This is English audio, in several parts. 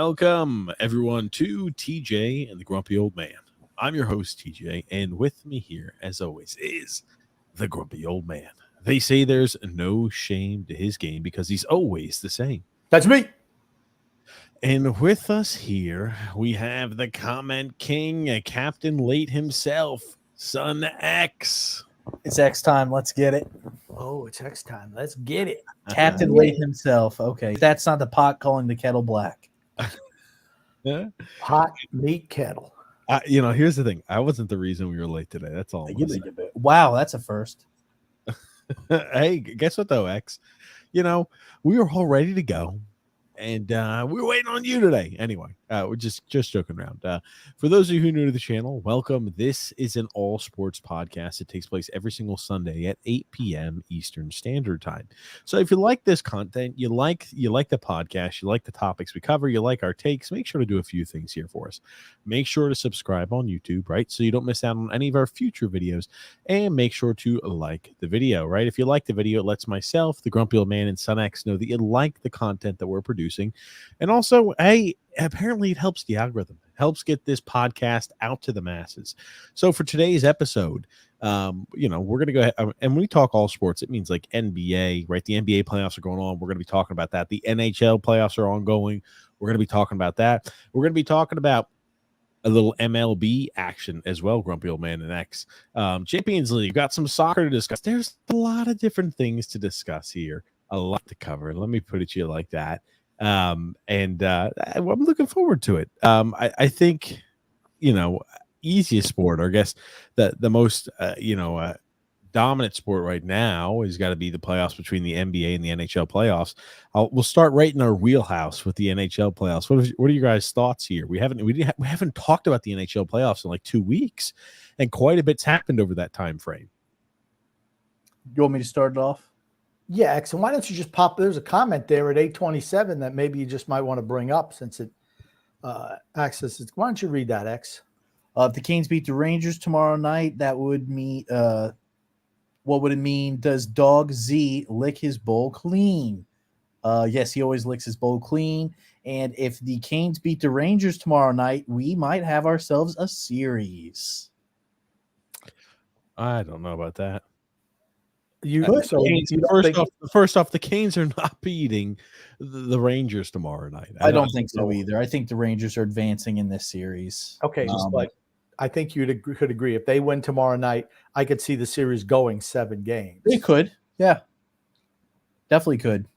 Welcome, everyone, to TJ and the Grumpy Old Man. I'm your host, TJ, and with me here, as always, is the Grumpy Old Man. They say there's no shame to his game because he's always the same. That's me. And with us here, we have the comment king, Captain Late himself, Son X. It's X time. Let's get it. Oh, it's X time. Let's get it. Captain Late himself. Okay. That's not the pot calling the kettle black. Hot meat kettle. Here's the thing. I wasn't the reason we were late today. That's all. Wow, that's a first. Hey, guess what, though, X? We were all ready to go. And we were waiting on you today. Anyway, we're just joking around. For those of you who are new to the channel, welcome. This is an all sports podcast. It takes place every single Sunday at 8 p.m. Eastern Standard Time. So if you like this content, you like the podcast, you like the topics we cover, you like our takes, make sure to do a few things here for us. Make sure to subscribe on YouTube, right? So you don't miss out on any of our future videos. And make sure to like the video, right? If you like the video, it lets myself, the Grumpy Old Man, and Son X know that you like the content that we're producing. And also, hey, apparently it helps the algorithm. It helps get this podcast out to the masses. So for today's episode, we're going to go ahead. And when we talk all sports, it means like NBA, right? The NBA playoffs are going on. We're going to be talking about that. The NHL playoffs are ongoing. We're going to be talking about that. We're going to be talking about a little MLB action as well, Grumpy Old Man and X. Champions League, got some soccer to discuss. There's a lot of different things to discuss here. A lot to cover. Let me put it to you like that. I'm looking forward to it. I think, easiest sport, or I guess the most, dominant sport right now has got to be the playoffs between the NBA and the NHL playoffs. We'll start right in our wheelhouse with the NHL playoffs. What are your guys' thoughts here? We haven't talked about the NHL playoffs in like 2 weeks, and quite a bit's happened over that time frame. You want me to start it off? Yeah, X. And why don't you just pop? There's a comment there at 8:27 that maybe you just might want to bring up since it accesses. Why don't you read that, X? If the Canes beat the Rangers tomorrow night, that would mean what would it mean? Does Dog Z lick his bowl clean? Yes, he always licks his bowl clean. And if the Canes beat the Rangers tomorrow night, we might have ourselves a series. I don't know about that. First off, the Canes are not beating the Rangers tomorrow night. I don't think so either. I think the Rangers are advancing in this series. Okay, but I think you could agree if they win tomorrow night, I could see the series going 7 games. They could, yeah, definitely could.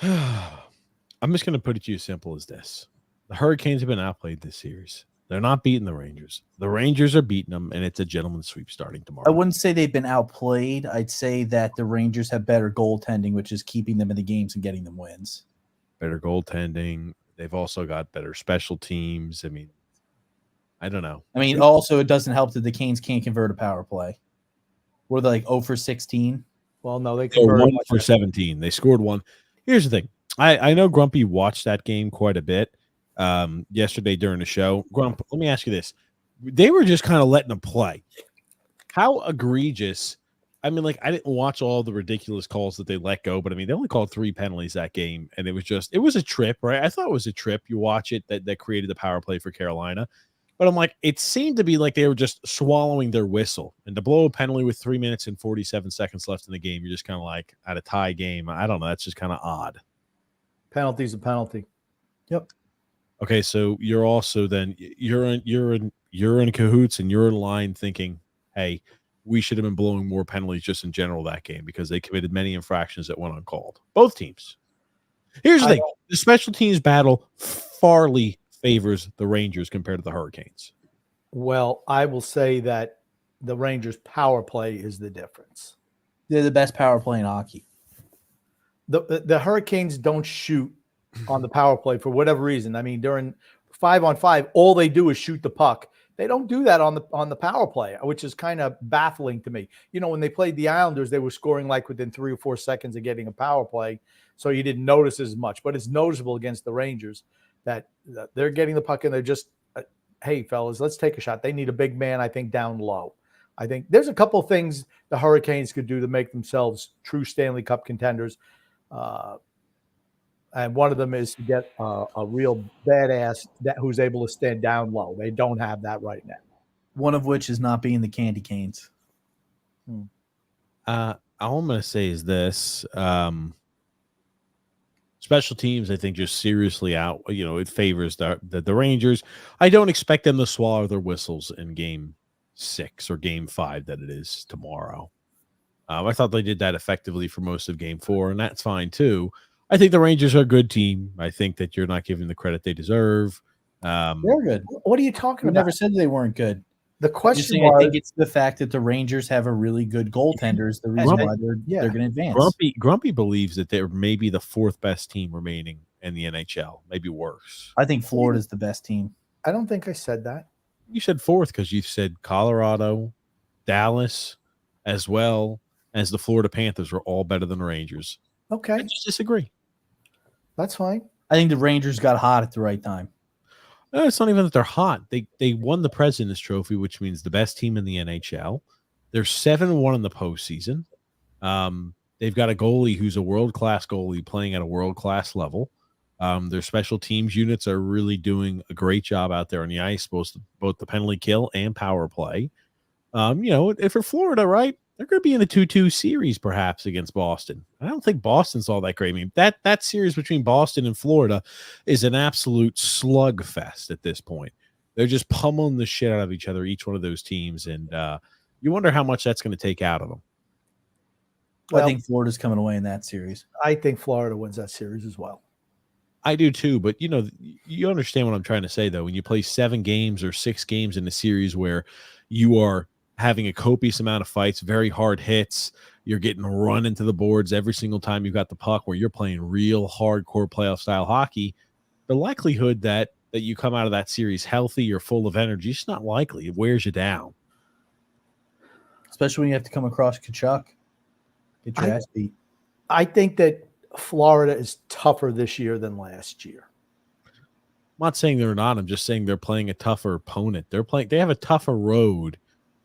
I'm just going to put it to you as simple as this: the Hurricanes have been outplayed this series. They're not beating the Rangers. The Rangers are beating them, and it's a gentleman's sweep starting tomorrow. I wouldn't say they've been outplayed. I'd say that the Rangers have better goaltending, which is keeping them in the games and getting them wins. Better goaltending. They've also got better special teams. I mean, I don't know. I mean, also, it doesn't help that the Canes can't convert a power play. Were they like 0 for 16? Well, no, they converted 1 for 17. They scored 1. Here's the thing. I know Grumpy watched that game quite a bit. Yesterday during the show. Grump, let me ask you this. They were just kind of letting them play. How egregious. I mean, like, I didn't watch all the ridiculous calls that they let go, but I mean, they only called 3 penalties that game, and it was a trip, right? I thought it was a trip. You watch it that created the power play for Carolina. But I'm like, it seemed to be like they were just swallowing their whistle. And to blow a penalty with 3 minutes and 47 seconds left in the game, you're just kind of like at a tie game. I don't know. That's just kind of odd. Penalty's a penalty. Yep. Okay, so you're also then you're in cahoots and you're in line thinking, hey, we should have been blowing more penalties just in general that game because they committed many infractions that went uncalled. Both teams. Here's the thing: the special teams battle farly favors the Rangers compared to the Hurricanes. Well, I will say that the Rangers' power play is the difference. They're the best power play in hockey. The Hurricanes don't shoot on the power play for whatever reason. I mean, during 5-on-5, all they do is shoot the puck. They don't do that on the power play, which is kind of baffling to me. When they played the Islanders, they were scoring like within 3 or 4 seconds of getting a power play, so you didn't notice as much. But it's noticeable against the Rangers that they're getting the puck and they're just, hey, fellas, let's take a shot. They need a big man, I think, down low. I think there's a couple of things the Hurricanes could do to make themselves true Stanley Cup contenders. And one of them is to get a real badass who's able to stand down low. They don't have that right now. One of which is not being the Candy Canes. All I'm going to say is this. Special teams, I think, just seriously out. It favors the Rangers. I don't expect them to swallow their whistles in Game 6 or Game 5 that it is tomorrow. I thought they did that effectively for most of Game 4, and that's fine too. I think the Rangers are a good team. I think that you're not giving the credit they deserve. They're good. What are you talking We about? never said they weren't good. The question I think it's the fact that the Rangers have a really good goaltender is the reason why they're going to advance. Grumpy believes that they're maybe the fourth best team remaining in the NHL, maybe worse. I think Florida's the best team. I don't think I said that. You said fourth because you said Colorado, Dallas, as well as the Florida Panthers were all better than the Rangers. Okay. I just disagree. That's fine. I think the Rangers got hot at the right time. No, it's not even that they're hot. They won the President's Trophy, which means the best team in the NHL. They're 7-1 in the postseason. They've got a goalie who's a world-class goalie playing at a world-class level. Their special teams units are really doing a great job out there on the ice, both the penalty kill and power play. If for Florida, right, they're going to be in a 2-2 series perhaps against Boston. I don't think Boston's all that great. I mean, that series between Boston and Florida is an absolute slugfest at this point. They're just pummeling the shit out of each other, each one of those teams, and you wonder how much that's going to take out of them. Well, I think Florida's coming away in that series. I think Florida wins that series as well. I do too, but you understand what I'm trying to say, though. When you play 7 games or 6 games in a series where you are having a copious amount of fights, very hard hits, you're getting run into the boards every single time you've got the puck, where you're playing real hardcore playoff style hockey, the likelihood that you come out of that series healthy or full of energy is not likely. It wears you down. Especially when you have to come across Kachuk. Get your ass beat. I think that Florida is tougher this year than last year. I'm not saying they're not. I'm just saying they're playing a tougher opponent. They have a tougher road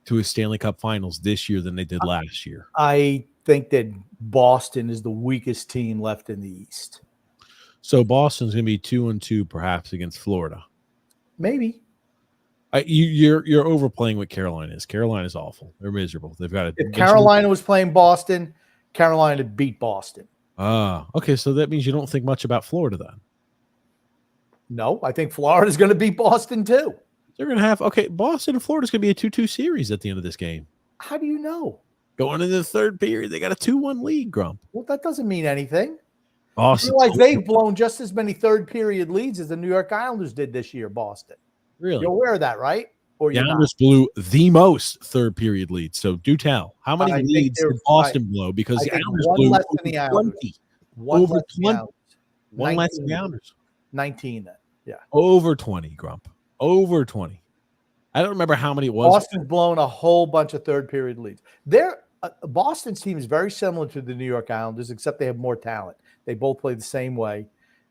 to a Stanley Cup Finals this year than they did last year. I think that Boston is the weakest team left in the East. So Boston's going to be 2-2 perhaps against Florida. Maybe. You're overplaying what Carolina is. Carolina's awful. They're miserable. They've got If Carolina was playing Boston, Carolina beat Boston. Okay. So that means you don't think much about Florida then. No, I think Florida's going to beat Boston too. They're going to have Boston and Florida's going to be a 2-2 series at the end of this game. How do you know? Going into the third period, they got a 2-1 lead, Grump. Well, that doesn't mean anything. Boston, You realize they've blown just as many third period leads as the New York Islanders did this year, Boston. Really? You're aware of that, right? Or the Islanders blew the most third period leads. So do tell. How many leads did Boston blow? Because the Islanders blew less than the Islanders. 20. Over 20. One less than the Islanders. 19 then. Yeah. Over 20, Grump. Over 20. I don't remember how many it was. Boston's blown a whole bunch of third period leads. Boston's team is very similar to the New York Islanders, except they have more talent. They both play the same way.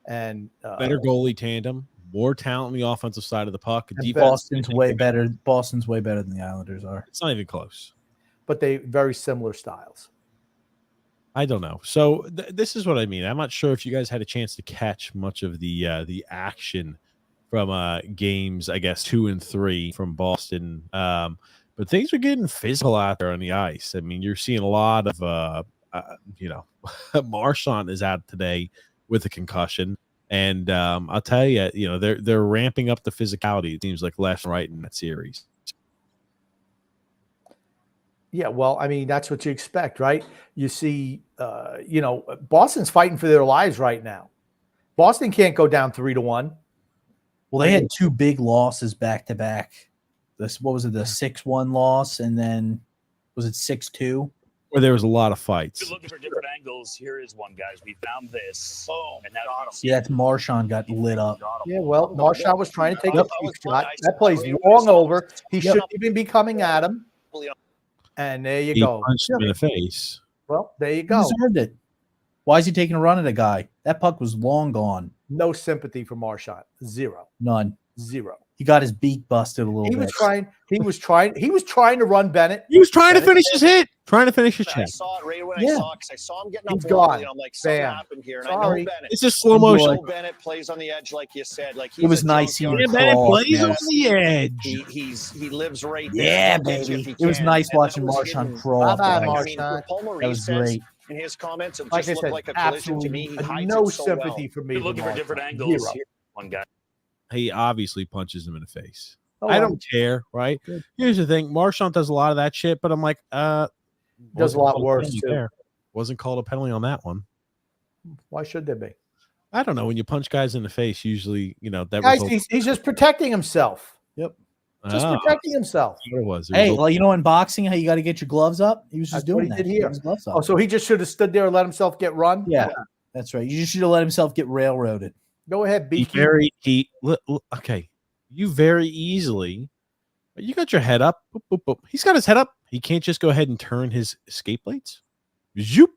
And better goalie tandem, more talent on the offensive side of the puck. Boston's way better. Boston's way better than the Islanders are. It's not even close. But they very similar styles. I don't know. So this is what I mean. I'm not sure if you guys had a chance to catch much of the action from games, I guess, 2 and 3 from Boston. But things are getting physical out there on the ice. I mean, you're seeing a lot of, Marchand is out today with a concussion. And I'll tell you, they're ramping up the physicality. It seems like left and right in that series. Yeah, well, I mean, that's what you expect, right? You see, Boston's fighting for their lives right now. Boston can't go down 3-1. Well, they had 2 big losses back to back. What was it? The 6-1 loss, and then was it 6-2? Where there was a lot of fights. If you're looking for different angles, here is one, guys. We found this. Boom. And that's Marchand got lit up. Yeah, well, Marchand was trying to take a cheap shot. That play's long over. He shouldn't even be coming at him. And there you go. Punched him in the face. Well, there you go. He deserved it. Why is he taking a run at a guy? That puck was long gone. No sympathy for Marchand. Zero. None. Zero. He got his beak busted a little bit. He was trying to run Bennett. He was trying to finish his hit. Trying to finish his I check. saw it right when Yeah. I saw it because I saw him getting up He's wobbly. gone. I'm like, something Bam. happened here. And Sorry. I know Bennett. It's just slow motion. Joe Bennett plays on the edge, like you said. Like he's It was a nice seeing junkyard him Yeah, man, crawl. plays man. on the edge. He lives right there. Yeah, He'll get you if baby. he It was can. nice And that watching was Marshawn hidden. crawl off the Bye-bye, ice. I mean, Marshawn. what Paul That Maurice was says great. in his comments, it Like just I looked said, like a collision to absolutely me. He hides no it so sympathy well. for me. You're looking for different angles. Zero. Here, one guy. He obviously punches him in the face. Oh, I well. don't care, right? Good. Here's the thing. Marshawn does a lot of that shit, but I'm like, Does a wasn't lot called worse, penalty too. there. Wasn't called a penalty on that one. Why should there be? I don't know. When you punch guys in the face, usually, that Guys, results. he's just protecting himself. Yep. Just Ah, protecting himself. that's what it was. It Hey, was well, you know, in boxing, how you got to get your gloves up? He was just That's what doing he that. did He here. had his gloves up. Oh, so he just should have stood there and let himself get run? Yeah, that's right. You just should have let himself get railroaded. Go ahead, he Beaky. okay. You very easily. You got your head up. Boop, boop, boop. He's got his head up. He can't just go ahead and turn his escape blades. Zoop.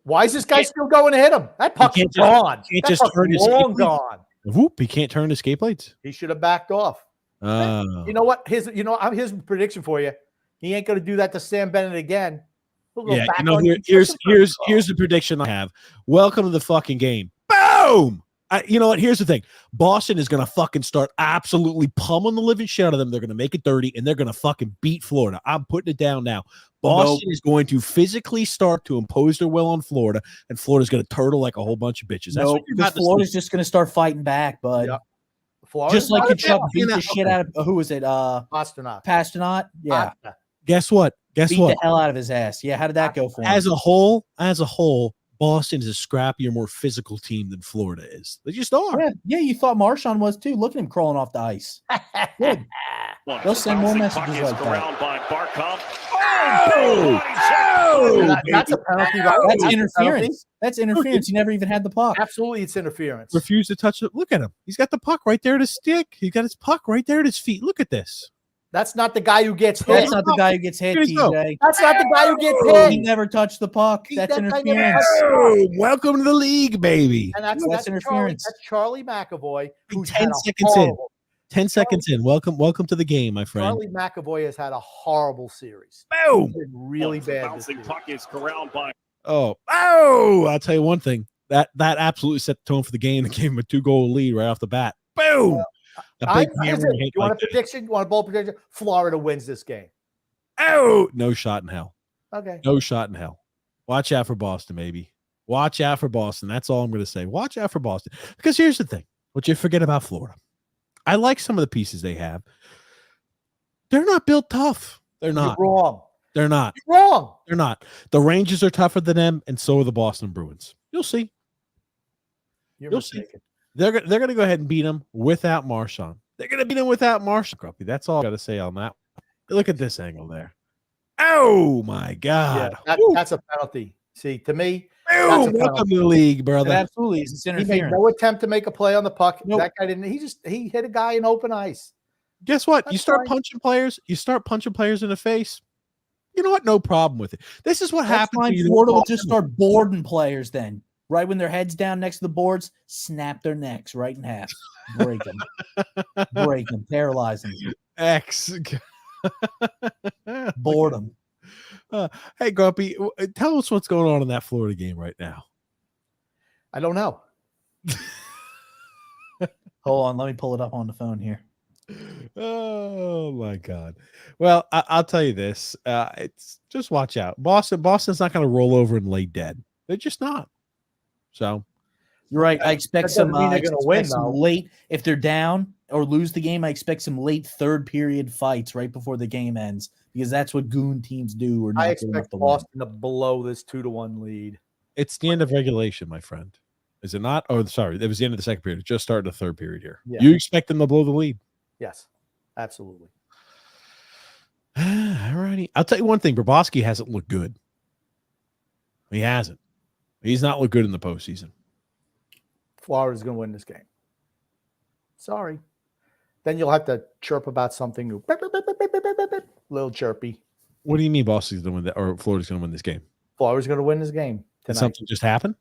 Why is this guy still going to hit him? That puck's can't just- gone. can't That just puck's turn his long escape gone. Whoop. He can't turn escape blades. He should have backed off. You know what? Here's prediction for you. He ain't going to do that to Sam Bennett again. He'll go Yeah, back on here's condition. here's the prediction I have. Welcome to the fucking game. Boom. You know what? Here's the thing. Boston is going to fucking start absolutely pummeling the living shit out of them. They're going to make it dirty, and they're going to fucking beat Florida. I'm putting it down now. Boston is going to physically start to impose their will on Florida, and Florida's going to turtle like a whole bunch of bitches. That's what you're about to see. Florida's just going to start fighting back, bud. Yep. Florida's Just like not Kachuk enough. beat the shit out of who was it? Pasternak. Pasternak. Yeah, Guess what? beat the hell out of his ass. Yeah, how did that go for him? As a whole, Boston is a scrappier, more physical team than Florida is. They just are. Yeah, you thought Marshawn was too. Look at him crawling off the ice. Good. They'll send more messages like that. By Barkov. That's a penalty. Right? That's a interference. penalty. That's interference. He never even had the puck. Absolutely, it's interference. Refuse to touch it. Look at him. He's got the puck right there at his stick. He got his puck right there at his feet. Look at this. That's not the guy who gets hit. That's not the guy who gets hit, Here you go. TJ. That's not the guy who gets He hit. never touched the puck. He- That's that guy never interference. touched- Oh, welcome to the league, baby. And that's That's interference. That's Charlie McAvoy. Who's 10 had a seconds in. horrible- 10 seconds in. Welcome to the game, my friend. Charlie McAvoy has had a horrible series. Boom. He's been really bad. This Bouncing year. puck is corralled by Oh, I'll tell you one thing. That absolutely set the tone for the game and gave him a 2-goal lead right off the bat. Boom. A big hammer You hit want like a prediction? You want a bold prediction? Florida wins this game. that. Oh, no shot in hell. Okay. No shot in hell. Watch out for Boston, baby. Watch out for Boston. That's all I'm going to say. Watch out for Boston. Because here's the thing. What you forget about Florida. I like some of the pieces they have. They're not built tough. They're not. You're wrong. They're not. You're wrong. They're not. The Rangers are tougher than them, and so are the Boston Bruins. You'll see. You're You'll see. mistaken. They're going to go ahead and beat them without Marshawn. They're going to beat them without Marshawn. Grumpy. That's all I got to say on that. Look at this angle there. Oh, my God. That's a penalty. See, to me, Boom. Welcome to the league, It brother. absolutely is. It's he made interference. no attempt to make a play on the puck. Nope. That guy didn't. He hit a guy in open ice. Guess what? You That's start fine. punching players. You start punching players in the face. You know what? No problem with it. This is what That's happens. fine. when you Florida will don't- just start boarding players then. Right when their heads down next to the boards, snap their necks right in half. Break them. Break them. Paralyze them. X. Board them. Hey, Grumpy, tell us what's going on in that Florida game right now. I don't know. Hold on. Let me pull it up on the phone here. Oh my God! Well, I'll tell you this: it's just watch out. Boston's not going to roll over and lay dead. They're just not. So You're right. I expect That some, doesn't mean they're gonna win, though. late. If they're down or lose the game, I expect some late third period fights right before the game ends because that's what goon teams do. Or not I good enough expect to win. Boston to blow this 2-1 lead. it's the end of regulation, my friend. Is it not? Oh, sorry, it was the end of the second period. It just started the third period here. Yeah. You expect them to blow the lead? Yes, absolutely. All righty. I'll tell you one thing: Bobrovsky hasn't looked good. He hasn't. He's not looked good in the postseason. Florida's going to win this game. Sorry. Then you'll have to chirp about something new. Little chirpy. What do you mean Boston's going to win that, or Florida's going to win this game? Florida's going to win this game Did tonight. something just happen?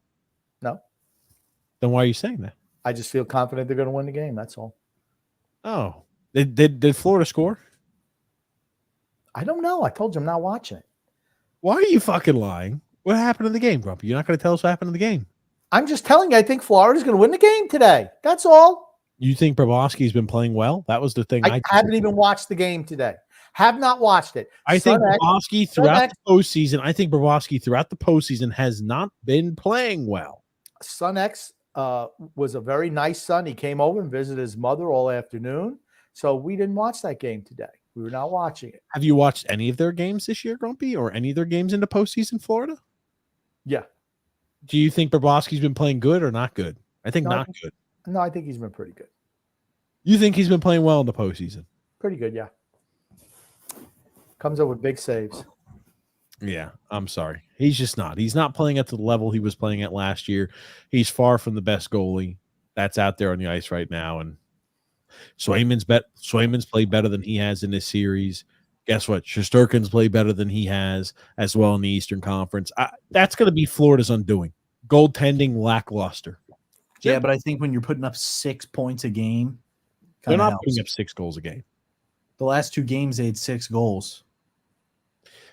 No. Then why are you saying that? I just feel confident they're going to win the game. That's all. Oh, did Florida score? I don't know. I told you I'm not watching it. Why are you fucking lying? What happened in the game, Grumpy? You're not going to tell us what happened in the game. I'm just telling you, I think Florida's going to win the game today. That's all. You think Bobrovsky's been playing well? That was the thing. I haven't even watched the game today. Have not watched it. I think Bobrovsky throughout the postseason. I think Bobrovsky throughout the postseason has not been playing well. Son X was a very nice son. He came over and visited his mother all afternoon. So we didn't watch that game today. We were not watching it. Have you watched any of their games this year, Grumpy, or any of their games in the postseason, Florida? Yeah. Do you think Bobrovsky's been playing good or not good? I think not good. No, I think he's been pretty good. You think he's been playing well in the postseason? Pretty good, yeah. Comes up with big saves. Yeah, I'm sorry. He's just not. He's not playing at the level he was playing at last year. He's far from the best goalie that's out there on the ice right now. And Swayman's played better than he has in this series. Guess what? Shesterkin's played better than he has as well in the Eastern Conference. That's going to be Florida's undoing. Goaltending lackluster. Yeah, but I think when you're putting up 6 points a game, they're not putting up 6 goals a game. The last 2 games, they had 6 goals.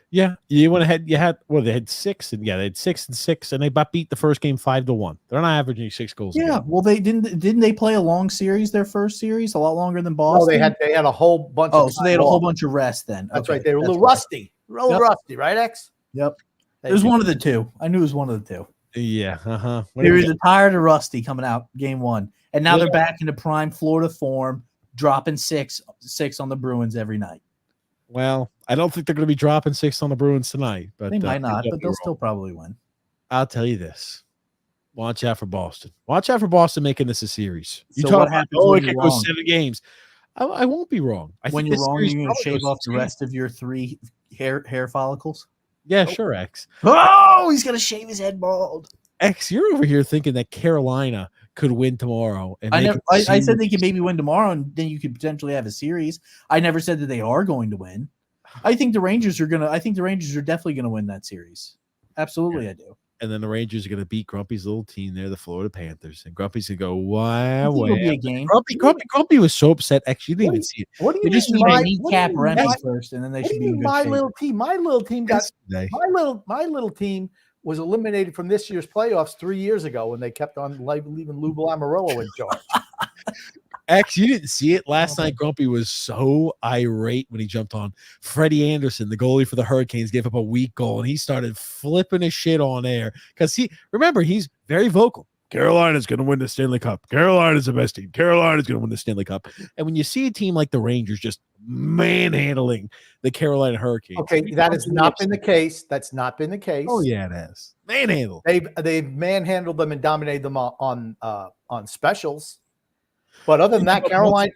Yeah, you went ahead. You had they had 6, and they had 6 and 6, and they beat the first game 5-1. They're not averaging 6 goals. Yeah, well, they didn't they play a long series? Their first series, a lot longer than Boston. No, they had a whole bunch. So they had a whole bunch of rest then. That's right. They were a little rusty, rusty, right, X? Yep. It was one of the two. I knew it was one of the two. Yeah. They were either tired or rusty coming out game 1, and now they're back into prime Florida form, dropping 6 on the Bruins every night. Well, I don't think they're going to be dropping 6 on the Bruins tonight, but they might not, but they'll still probably win. I'll tell you this. Watch out for Boston. Watch out for Boston making this a series. You so talk what about, happens it when could you're go wrong? 7 games. I won't be wrong. When you're wrong, you're going to shave off the rest of your 3 hair follicles? Yeah, sure, X. Oh, he's going to shave his head bald. X, you're over here thinking that Carolina could win tomorrow. And I said they could maybe win tomorrow, and then you could potentially have a series. I never said that they are going to win. I think the Rangers are definitely gonna win that series. Absolutely, yeah. I do. And then the Rangers are gonna beat Grumpy's little team there, the Florida Panthers. And Grumpy's gonna go, wow. It'll be a game. Grumpy was so upset. Actually, you didn't even see it. What do you just mean? need to kneecap Remy first, and then they should be in good my shape. little team. My little team was eliminated from this year's playoffs 3 years ago when they kept on leaving Lou Lamoriello in charge. X, you didn't see it last night. Grumpy was so irate when he jumped on. Freddie Anderson, the goalie for the Hurricanes, gave up a weak goal, and he started flipping his shit on air because he's very vocal. Carolina's going to win the Stanley Cup. Carolina's the best team. Carolina's going to win the Stanley Cup. And when you see a team like the Rangers just manhandling the Carolina Hurricanes, okay, that has not been the case. That's not been the case. Oh yeah, it has. Manhandle. They've manhandled them and dominated them on specials. But other than that,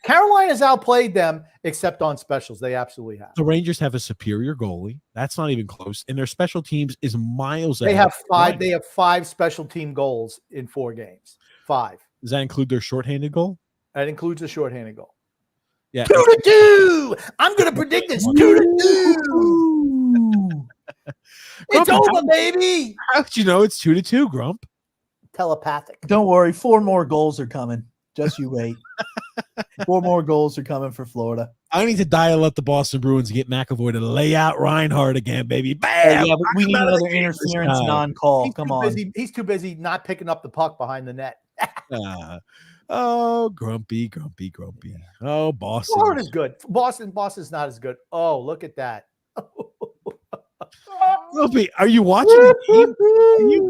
Carolina's outplayed them except on specials. They absolutely have. The Rangers have a superior goalie. That's not even close. And their special teams is miles ahead. They have 5. They have 5 special team goals in 4 games. 5. Does that include their shorthanded goal? That includes the shorthanded goal. Yeah. 2-2. I'm going to predict this 2-2. It's over, baby. How'd you know it's 2-2, Grump? Telepathic. Don't worry, 4 more goals are coming. Just you wait. 4 more goals are coming for Florida. I need to dial up the Boston Bruins and get McAvoy to lay out Reinhardt again, baby. Bam! Yeah, but we need another interference non-call. Come on. He's too busy not picking up the puck behind the net. Oh, grumpy. Oh, Boston. Florida's good. Boston's not as good. Oh, look at that. Grumpy, are you watching the game?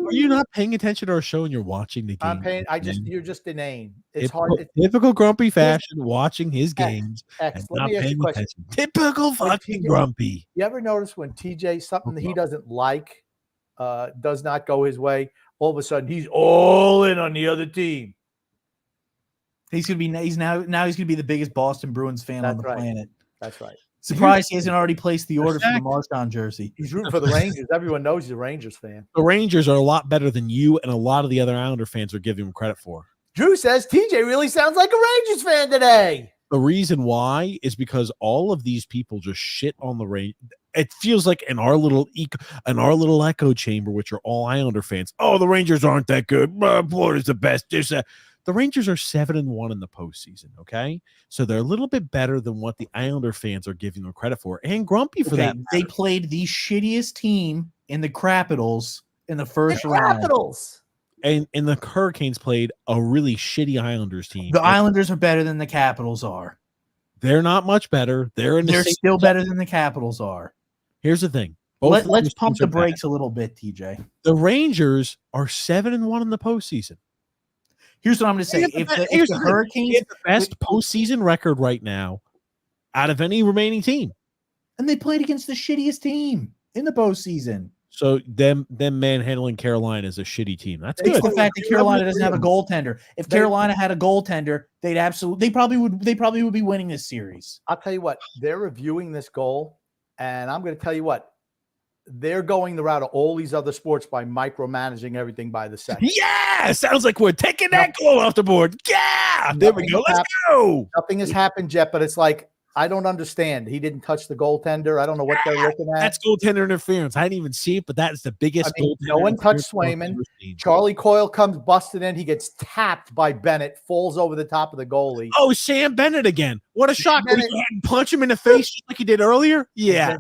Are you not paying attention to our show and you're watching the game? I'm paying. You're just inane. It's hard. Typical Grumpy fashion, watching his games and let not me ask you paying a question. attention. Typical fucking Grumpy. You ever notice when TJ something that he doesn't like does not go his way, all of a sudden he's all in on the other team. He's gonna be now he's gonna be the biggest Boston Bruins fan on the planet. That's right. Surprised he hasn't already placed the order for the Marchand jersey. He's rooting for the Rangers. Everyone knows he's a Rangers fan. The Rangers are a lot better than you and a lot of the other Islander fans are giving him credit for. Drew says TJ really sounds like a Rangers fan today. The reason why is because all of these people just shit on the Rangers. It feels like in our little echo chamber, which are all Islander fans. Oh, the Rangers aren't that good. Florida's the best. The Rangers are 7-1 in the postseason. Okay, so they're a little bit better than what the Islander fans are giving them credit for, and Grumpy for that. They played the shittiest team in the Capitals in the first round. Capitals. And the Hurricanes played a really shitty Islanders team. The Islanders are better than the Capitals are. They're not much better. They're still better than the Capitals are. Here's the thing. Let's pump the brakes a little bit, TJ. The Rangers are 7-1 in the postseason. Here's what I'm going to say: if the Hurricanes have the best postseason record right now out of any remaining team, and they played against the shittiest team in the postseason. So them manhandling Carolina is a shitty team. That's good. It's the fact that Carolina doesn't have a goaltender. If Carolina had a goaltender, they probably would be winning this series. I'll tell you what, they're reviewing this goal, and I'm going to tell you what, they're going the route of all these other sports by micromanaging everything by the second. Yeah, sounds like we're taking that goal off the board. Yeah, there we go. Let's go. Nothing has happened, Jet, but it's like, I don't understand. He didn't touch the goaltender. I don't know what they're looking at. That's goaltender interference. I didn't even see it, but that is the biggest goaltender. No one touched Swayman. Charlie Coyle comes busted in. He gets tapped by Bennett, falls over the top of the goalie. Oh, Sam Bennett again. What a shock. Punch him in the face just like he did earlier? Yeah.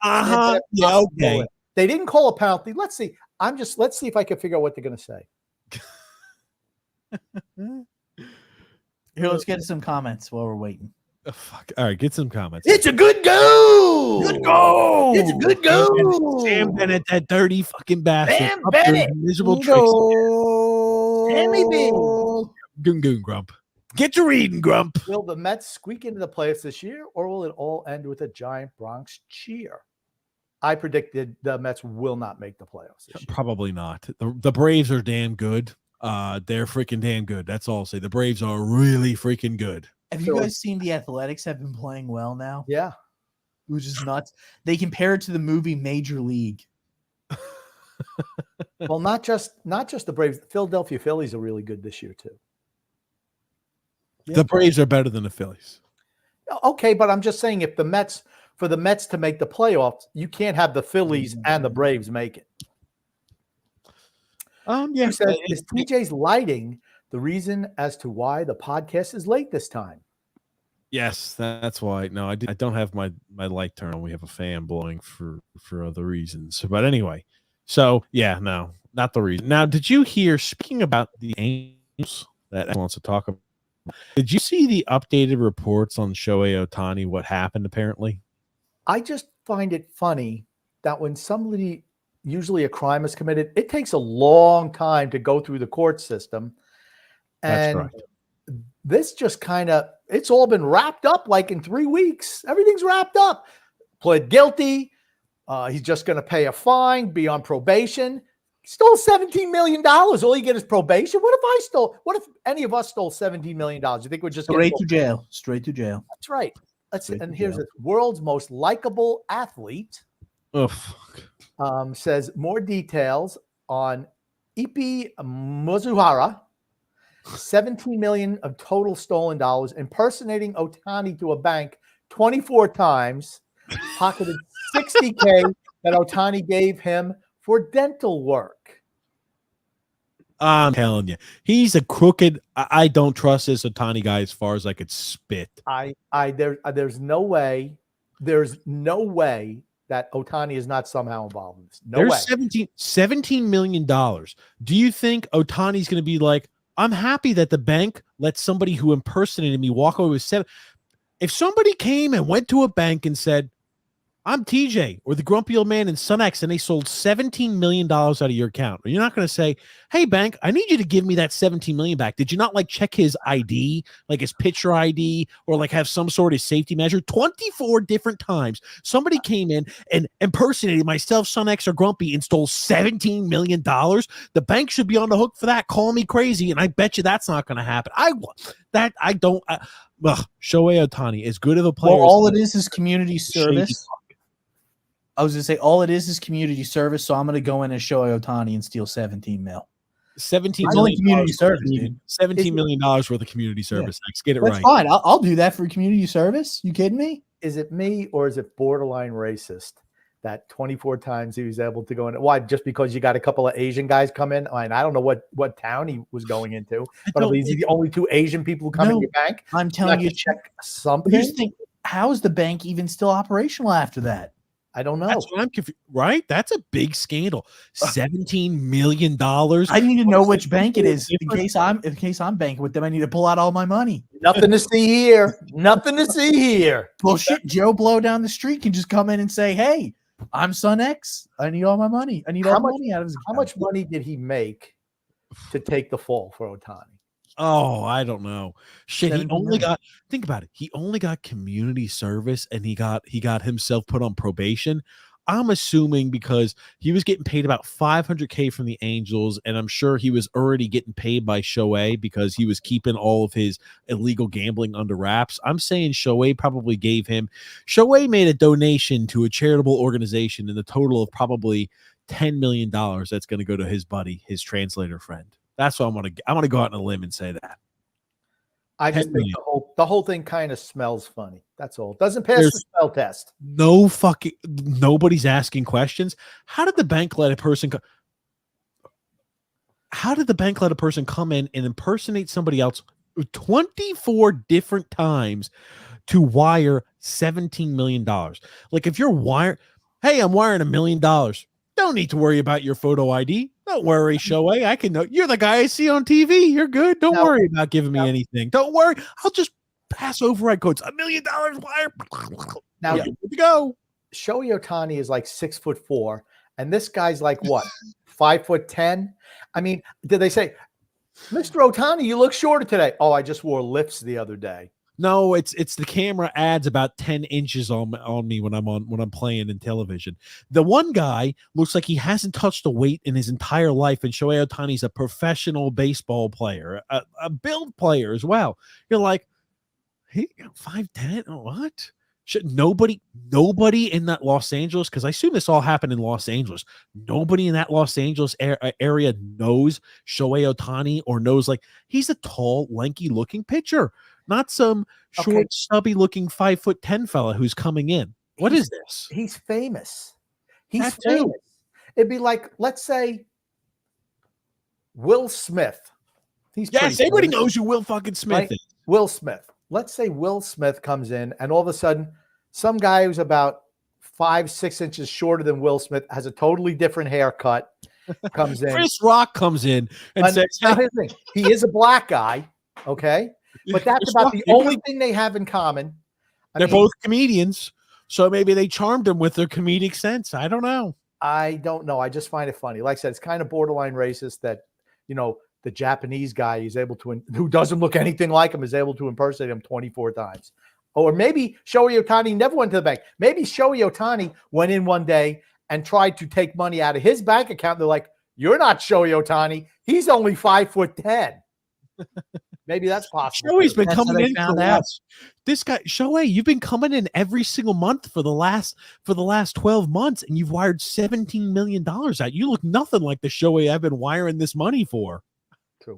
Yeah, okay. They didn't call a penalty. Let's see. Let's see if I can figure out what they're going to say. Here, let's get some comments while we're waiting. Oh, fuck. All right, get some comments. It's a good goal. Good goal. It's a good goal. Sam Bennett, that dirty fucking bastard. Sam Bennett. Miserable tricks. Sammy B. Goon Grump. Get your reading, Grump. Will the Mets squeak into the playoffs this year, or will it all end with a giant Bronx cheer? I predicted the Mets will not make the playoffs this year. Probably not. The Braves are damn good. They're freaking damn good. That's all I'll say. The Braves are really freaking good. Have you guys seen the Athletics have been playing well now? Yeah. Which is nuts. They compare it to the movie Major League. Well, not just the Braves. The Philadelphia Phillies are really good this year too. The Braves are better than the Phillies. Okay, but I'm just saying for the Mets to make the playoffs, you can't have the Phillies and the Braves make it. Yeah. Is TJ's lighting the reason as to why the podcast is late this time? Yes, that's why. No, I don't have my light turned on. We have a fan blowing for other reasons. But anyway, so yeah, no, not the reason. Now, did you hear, speaking about the Angels that everyone wants to talk about, did you see the updated reports on Shohei Ohtani, what happened apparently? I just find it funny that when somebody, usually a crime is committed, it takes a long time to go through the court system. And that's right. This just kind of, it's all been wrapped up like in 3 weeks. Everything's wrapped up. Pled guilty. He's just going to pay a fine, be on probation. Stole $17 million. All you get is probation. What if any of us stole $17 million? You think we're just straight to jail? Straight to jail. That's right. Here's the world's most likable athlete. Oh, fuck. Says more details on Ipi Mizuhara. $17 million of total stolen dollars, impersonating Ohtani to a bank 24 times, pocketed $60K that Ohtani gave him for dental work. I'm telling you, he's a crooked. I don't trust this Ohtani guy as far as I could spit. There's no way that Ohtani is not somehow involved in this. There's way. $17 million. Do you think Ohtani's going to be like, I'm happy that the bank let somebody who impersonated me walk away with $7? If somebody came and went to a bank and said, I'm TJ or the grumpy old man in Sun X, and they sold $17 million out of your account, you're not going to say, hey, bank, I need you to give me that $17 million back. Did you not like check his ID, like his picture ID, or like have some sort of safety measure? 24 different times somebody came in and impersonated myself, Sun X, or Grumpy and stole $17 million. The bank should be on the hook for that. Call me crazy, and I bet you that's not going to happen. Shohei Ohtani, as good of a player. Well, all it is community service. I was going to say, all it is community service, so I'm going to go in and Shohei Ohtani and steal 17 mil. $17 million community service, dude. $17 million worth of community service. Yeah. Get it That's right. Fine. I'll do that for community service. You kidding me? Is it me or is it borderline racist that 24 times he was able to go in. Why? Just because you got a couple of Asian guys come in? I mean, I don't know what town he was going into, but are these the only 2 Asian people who come in your bank? I'm telling you, check something. Here's the thing. How is the bank even still operational after that? I don't know. That's what I'm confused. Right? That's a big scandal. $17 million. I need to know which bank it is in case I'm banking with them. I need to pull out all my money. Nothing to see here. Nothing to see here. Bullshit. Joe Blow down the street can just come in and say, "Hey, I'm Son X. I need all my money. I need all the money out of his account." How much money did he make to take the fall for Ohtani? Oh, I don't know. Shit, he 17 only million. got, think about it. He only got community service and he got himself put on probation. I'm assuming because he was getting paid about $500K from the Angels, and I'm sure he was already getting paid by Shohei because he was keeping all of his illegal gambling under wraps. I'm saying Shohei probably gave him. Shohei made a donation to a charitable organization in the total of probably $10 million. That's going to go to his buddy, his translator friend. That's what I'm going to go out on a limb and say that. I just think the whole thing kind of smells funny. That's all. Doesn't pass the smell test. Nobody's asking questions. How did the bank let a person come in and impersonate somebody else 24 different times to wire $17 million? Like if you're hey, I'm wiring $1 million. Don't need to worry about your photo ID. Don't worry, Shohei. I can know you're the guy I see on TV. You're good. Don't worry about giving me anything. Don't worry. I'll just pass override codes. $1 million wire. Now, you're good to go. Shohei Ohtani is like 6'4", and this guy's like what, 5'10"? I mean, did they say, Mr. Ohtani, you look shorter today? Oh, I just wore lifts the other day. No, it's the camera adds about 10 inches on me when I'm playing in television. The one guy looks like he hasn't touched a weight in his entire life, and Shohei Ohtani's a professional baseball player, a build player as well. You're like, he 5'10"? What? Nobody in that Los Angeles, because I assume this all happened in Los Angeles. Nobody in that Los Angeles area knows Shohei Ohtani or knows, like, he's a tall, lanky-looking pitcher. Not some short, stubby-looking 5'10" fella who's coming in. What is this? He's famous. He's famous. It'd be like, let's say, Will Smith. Yes, everybody knows who Will fucking Smith is. Will Smith. Let's say Will Smith comes in, and all of a sudden, some guy who's about 5-6 inches shorter than Will Smith has a totally different haircut. Comes in. Chris Rock comes in and says, he is a black guy. Okay. But that's about the only thing they have in common. They're both comedians, so maybe they charmed him with their comedic sense. I don't know. I don't know. I just find it funny. Like I said, it's kind of borderline racist that, the Japanese guy is able to, who doesn't look anything like him, is able to impersonate him 24 times. Or maybe Shohei Ohtani never went to the bank. Maybe Shohei Ohtani went in one day and tried to take money out of his bank account. They're like, "You're not Shohei Ohtani. He's only 5'10". Maybe that's possible. Shohei's been coming in for this guy. Shohei, you've been coming in every single month for the last 12 months, and you've wired $17 million out. You look nothing like the Shohei I've been wiring this money for. True.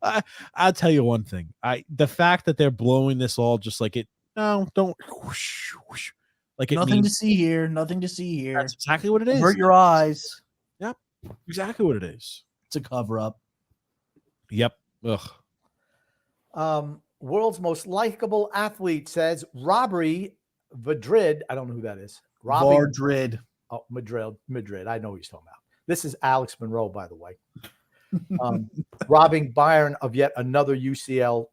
I'll tell you one thing. The fact that they're blowing this all just like it. No, don't. Whoosh, whoosh, like nothing to see here. Nothing to see here. That's exactly what it is. Hurt your eyes. Yep. Exactly what it is. It's a cover up. Yep. Ugh. World's most likable athlete says Robbery Madrid. I don't know who that is. Madrid. Oh, Madrid. I know who he's talking about. This is Alex Monroe, by the way. Robbing Bayern of yet another UCL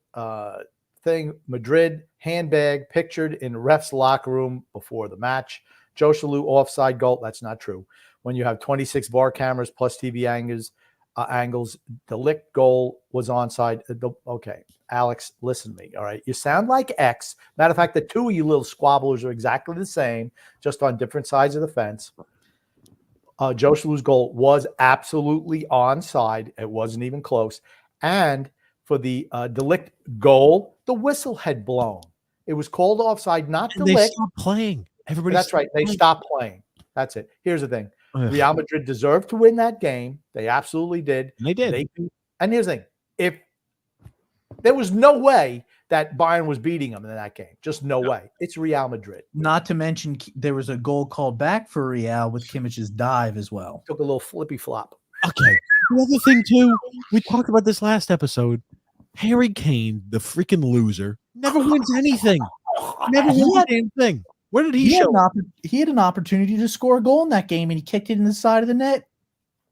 thing. Madrid handbag pictured in ref's locker room before the match. Joe Shalou offside goal. That's not true. When you have 26 bar cameras plus TV angles, the lick goal was onside. Okay, Alex, listen to me. All right, you sound like X. Matter of fact, the two of you little squabblers are exactly the same, just on different sides of the fence. Joe Shalou's goal was absolutely onside. It wasn't even close. And for the Delict goal, the whistle had blown. It was called offside, not Delict. They stopped playing. That's right. They stopped playing. That's it. Here's the thing. Real Madrid deserved to win that game. They absolutely did. And they did. And here's the thing. If there was no way that Bayern was beating them in that game. Just no way. It's Real Madrid. Not to mention, there was a goal called back for Real with Kimmich's dive as well. Took a little flippy flop. Okay. The other thing too, we talked about this last episode. Harry Kane, the freaking loser, never wins anything. Never wins a damn thing. Where did he show? He had an opportunity to score a goal in that game, and he kicked it in the side of the net.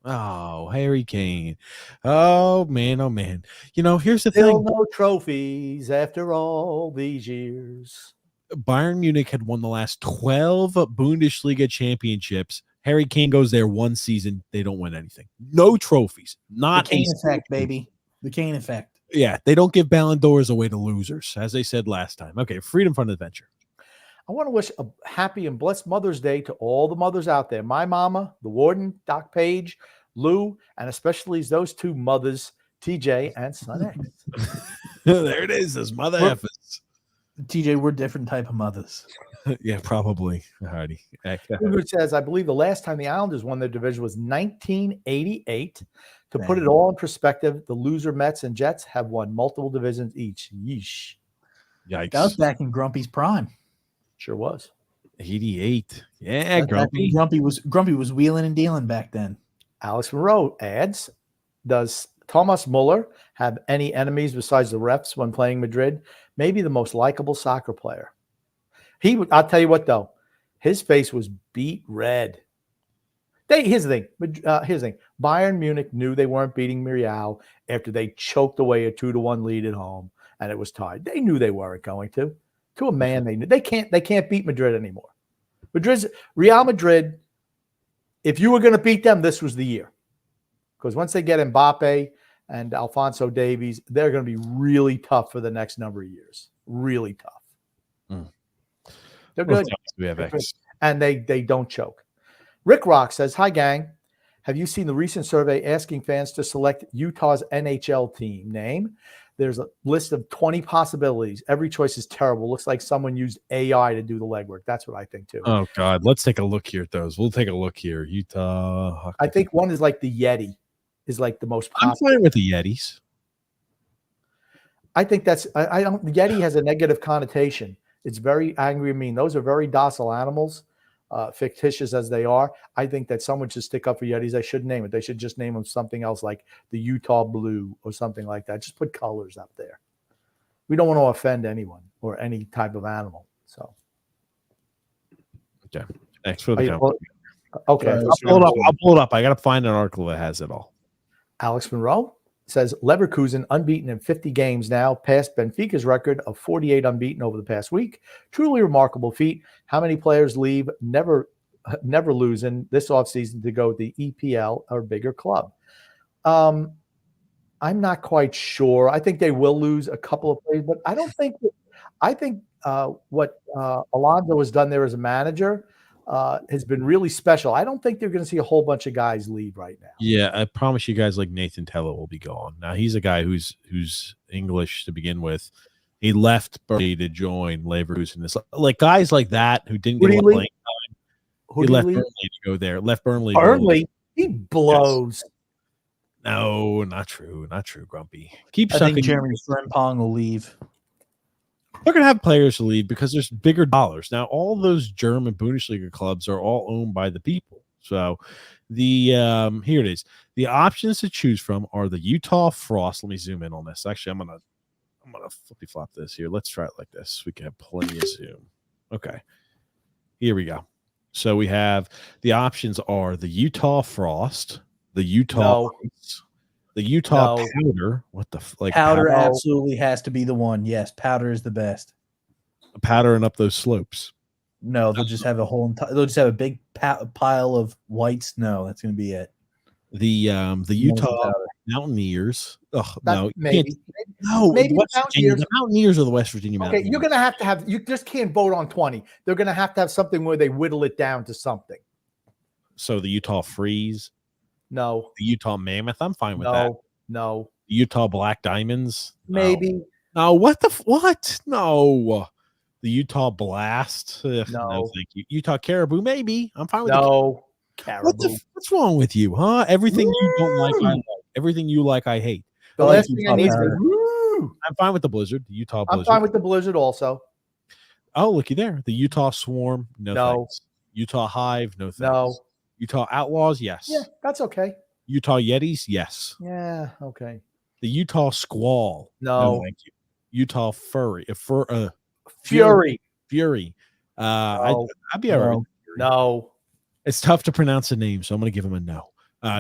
Oh, Harry Kane. Oh man, oh man. Here's the Still thing. no trophies after all these years. Bayern Munich had won the last 12 Bundesliga championships. Harry Kane goes there one season. They don't win anything. No trophies. Not the Kane effect, baby. The Kane effect. Yeah, they don't give Ballon d'Ors away to losers, as they said last time. Okay, Freedom Fund Adventure. I want to wish a happy and blessed Mother's Day to all the mothers out there. My mama, the warden, Doc Page, Lou, and especially those two mothers, TJ and Son X. There it is, those mother effers. TJ, we're different type of mothers. Yeah, probably. Alrighty. Who says, I believe the last time the Islanders won their division was 1988. To put it all in perspective, the loser Mets and Jets have won multiple divisions each. Yeesh. Yikes. That was back in Grumpy's prime. Sure was. 88. Yeah, Grumpy. Grumpy was wheeling and dealing back then. Alex Monroe adds, does Thomas Muller have any enemies besides the refs when playing Madrid? Maybe the most likable soccer player. I'll tell you what, though. His face was beat red. Here's the thing. Bayern Munich knew they weren't beating Real after they choked away a 2-1 lead at home, and it was tied. They knew they weren't going to. To a man, they knew they can't beat Madrid anymore. Real Madrid, if you were going to beat them, this was the year. Because once they get Mbappe and Alphonso Davies, they're going to be really tough for the next number of years. Really tough. They're good. We have X. And they don't choke. Rick Rock says, hi, gang. Have you seen the recent survey asking fans to select Utah's NHL team name? There's a list of 20 possibilities. Every choice is terrible. Looks like someone used AI to do the legwork. That's what I think, too. Oh, God. Let's take a look here at those. We'll take a look here. Utah. I think one is like the Yeti is like the most popular. I'm fine with the Yetis. I think that's – the Yeti has a negative connotation. It's very angry and mean. Those are very docile animals, fictitious as they are. I think that someone should stick up for Yetis. They should name it. They should just name them something else like the Utah Blue or something like that. Just put colors up there. We don't want to offend anyone or any type of animal. So, okay. Thanks for the comment. Well, okay. I'll pull it up. I got to find an article that has it all. Alex Monroe says Leverkusen unbeaten in 50 games now, past Benfica's record of 48 unbeaten over the past week. Truly remarkable feat. How many players leave never losing this offseason to go to the EPL or bigger club? I'm not quite sure. I think they will lose a couple of players, but I don't think – I think what Alonso has done there as a manager has been really special. I don't think they're going to see a whole bunch of guys leave right now. Yeah, I promise you guys like Nathan Teller will be gone. Now, he's a guy who's English to begin with. He left Burnley to join Leverkusen. It's like guys like that who didn't get a lot of playing time. He left Burnley to go there. Left Burnley. Burnley? He blows. Yes. No, not true. Not true, Grumpy. I think Jeremy Frimpong will leave. They're going to have players to leave because there's bigger dollars. Now, all those German Bundesliga clubs are all owned by the people. So the here it is. The options to choose from are the Utah Frost. Let me zoom in on this. Actually, I'm gonna flippy flop this here. Let's try it like this. We can have plenty of zoom. Okay. Here we go. So we have the options are the Utah Frost, the Utah Ice, the Utah Powder. What the Powder absolutely has to be the one. Yes, Powder is the best. Powdering up those slopes. No, they'll just have they'll just have a big pile of white snow. That's going to be it. The Utah Mountaineers. Oh no, maybe the Mountaineers are the West Virginia Mountaineers. Okay, you're going to have. You just can't vote on 20. They're going to have something where they whittle it down to something. So the Utah Freeze. No. The Utah Mammoth. I'm fine with that. No. The Utah Black Diamonds. Maybe. No. What? No. The Utah Blast. Ugh, no, thank you. Utah Caribou. Maybe. I'm fine with Caribou. What's wrong with you, huh? Everything you don't like, I like. Everything you like, I hate. The last thing I need is I'm fine with the Blizzard, the Utah I'm Blizzard. fine with the Blizzard also. Oh, looky there. The Utah Swarm, no thanks. Utah Hive, no thanks. No. Utah Outlaws, yes. Yeah, that's okay. Utah Yetis, yes. Yeah, okay. The Utah Squall, No. thank you. Utah Fury, Fury. Fury. No. I'd be all right. with Fury. No. It's tough to pronounce the name, so I'm going to give him a no.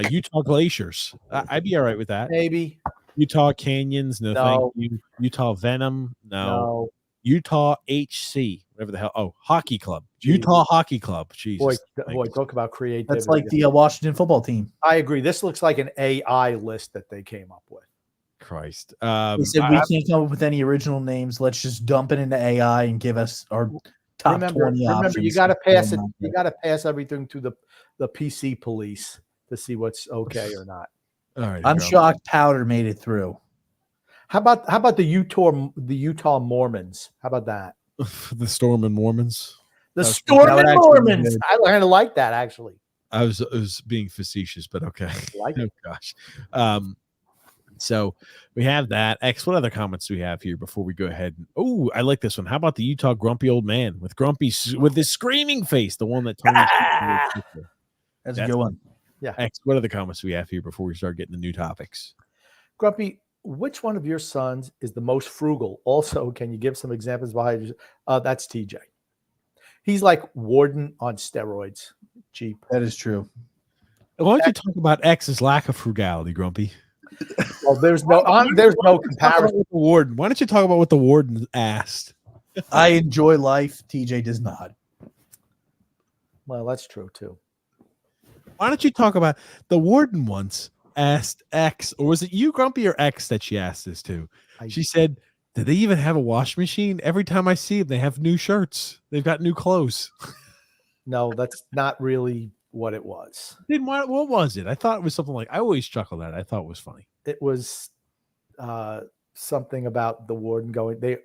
Utah Glaciers, I'd be all right with that. Maybe. Utah Canyons, no, No. thank you. Utah Venom, No. Utah HC, whatever the hell. Oh, Hockey Club. Jeez. Utah Hockey Club. Jesus. Boy, talk about creativity. That's like the Washington football team. I agree. This looks like an AI list that they came up with. Christ. They said we can't come up with any original names. Let's just dump it into AI and give us our top 20 options. Remember, you got to pass it. You got to pass everything to the PC police to see what's okay or not. All right. I'm shocked Powder made it through. How about the Utah Mormons? How about that? The Storm and Mormons. The Storm and Mormons. I kind of like that actually. I was being facetious, but okay. Like oh gosh. So we have that. X, what other comments do we have here before we go ahead? Oh, I like this one. How about the Utah grumpy old man with his screaming face, the one that Tony. That's a good one. Yeah. X, what other comments do we have here before we start getting the new topics? Grumpy, which one of your sons is the most frugal? Also, can you give some examples behind you? That's TJ. He's like Warden on steroids. Cheap. That is true. Why don't you talk about X's lack of frugality, Grumpy? Well, there's no comparison with the Warden. Why don't you talk about what the Warden asked? I enjoy life. TJ does not. Well, that's true too. Why don't you talk about the Warden once asked X, or was it you, Grumpy, or X that she asked this to? She said, "Do they even have a wash machine? Every time I see them, they have new shirts. They've got new clothes." No, that's not really what it was. Then what was it? I thought it was something like, I always chuckle at it. I thought it was funny. It was something about the Warden going. I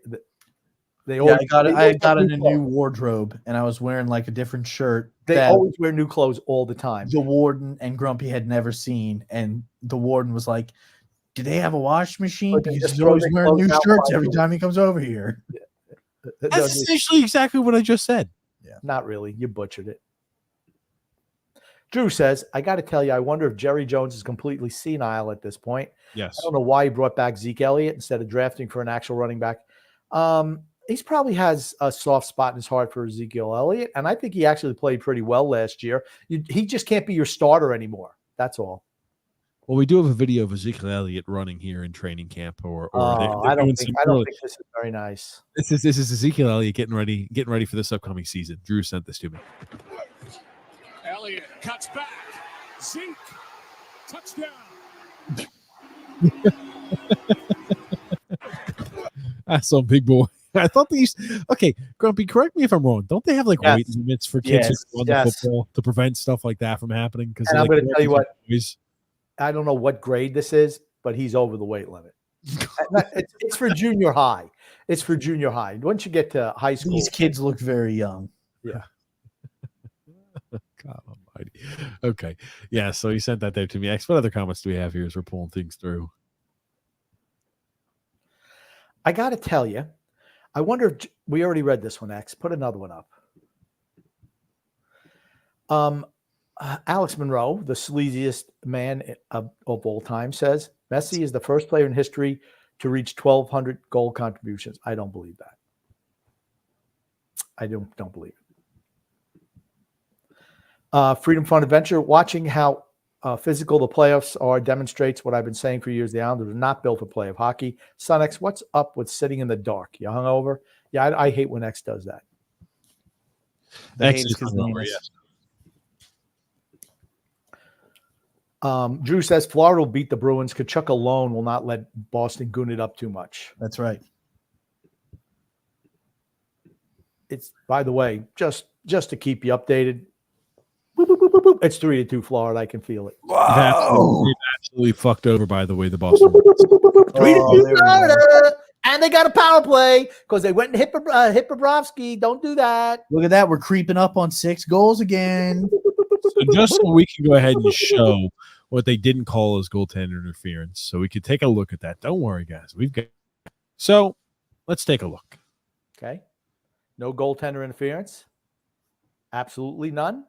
got in a new wardrobe and I was wearing like a different shirt. They always wear new clothes all the time. The Warden and Grumpy had never seen, and the Warden was like, "Do they have a wash machine? Because he's always wearing new shirts every time he comes over here." That's essentially exactly what I just said. Yeah, not really. You butchered it. Drew says, I got to tell you, I wonder if Jerry Jones is completely senile at this point. Yes. I don't know why he brought back Zeke Elliott instead of drafting for an actual running back. He probably has a soft spot in his heart for Ezekiel Elliott, and I think he actually played pretty well last year. He just can't be your starter anymore. That's all. Well, we do have a video of Ezekiel Elliott running here in training camp, I don't think this is very nice. This is Ezekiel Elliott getting ready for this upcoming season. Drew sent this to me. Elliott cuts back. Zeke, touchdown. I saw big boy. I thought these. Okay, Grumpy, correct me if I'm wrong. Don't they have like weight limits for kids who run the football to prevent stuff like that from happening? Because I'm going to tell you what. I don't know what grade this is, but he's over the weight limit. It's for junior high. It's for junior high. Once you get to high school, these kids look very young. Yeah. God almighty. Okay. Yeah. So he sent that there to me. X, what other comments do we have here as we're pulling things through? I got to tell you, I wonder if we already read this one, X. Put another one up. Alex Monroe, the sleaziest man of all time, says Messi is the first player in history to reach 1,200 goal contributions. I don't believe that. I don't believe it. Freedom Fun Adventure, watching how physical the playoffs are demonstrates what I've been saying for years. The Islanders are not built for play of hockey. Son X, what's up with sitting in the dark? You hungover? Yeah, I hate when X does that. X is hungover, yes. Drew says Florida will beat the Bruins. Kachuk alone will not let Boston goon it up too much. That's right. It's, by the way, just to keep you updated. Boop, boop, boop, boop, boop. It's 3-2 Florida. I can feel it. Wow. Absolutely fucked over by the way the Boston. 3-2 Florida. And they got a power play because they went and hit Bobrovsky. Don't do that. Look at that. We're creeping up on 6 goals again. So just so we can go ahead and show what they didn't call as goaltender interference, so we could take a look at that. Don't worry, guys. We've got So let's take a look. Okay. No goaltender interference. Absolutely none.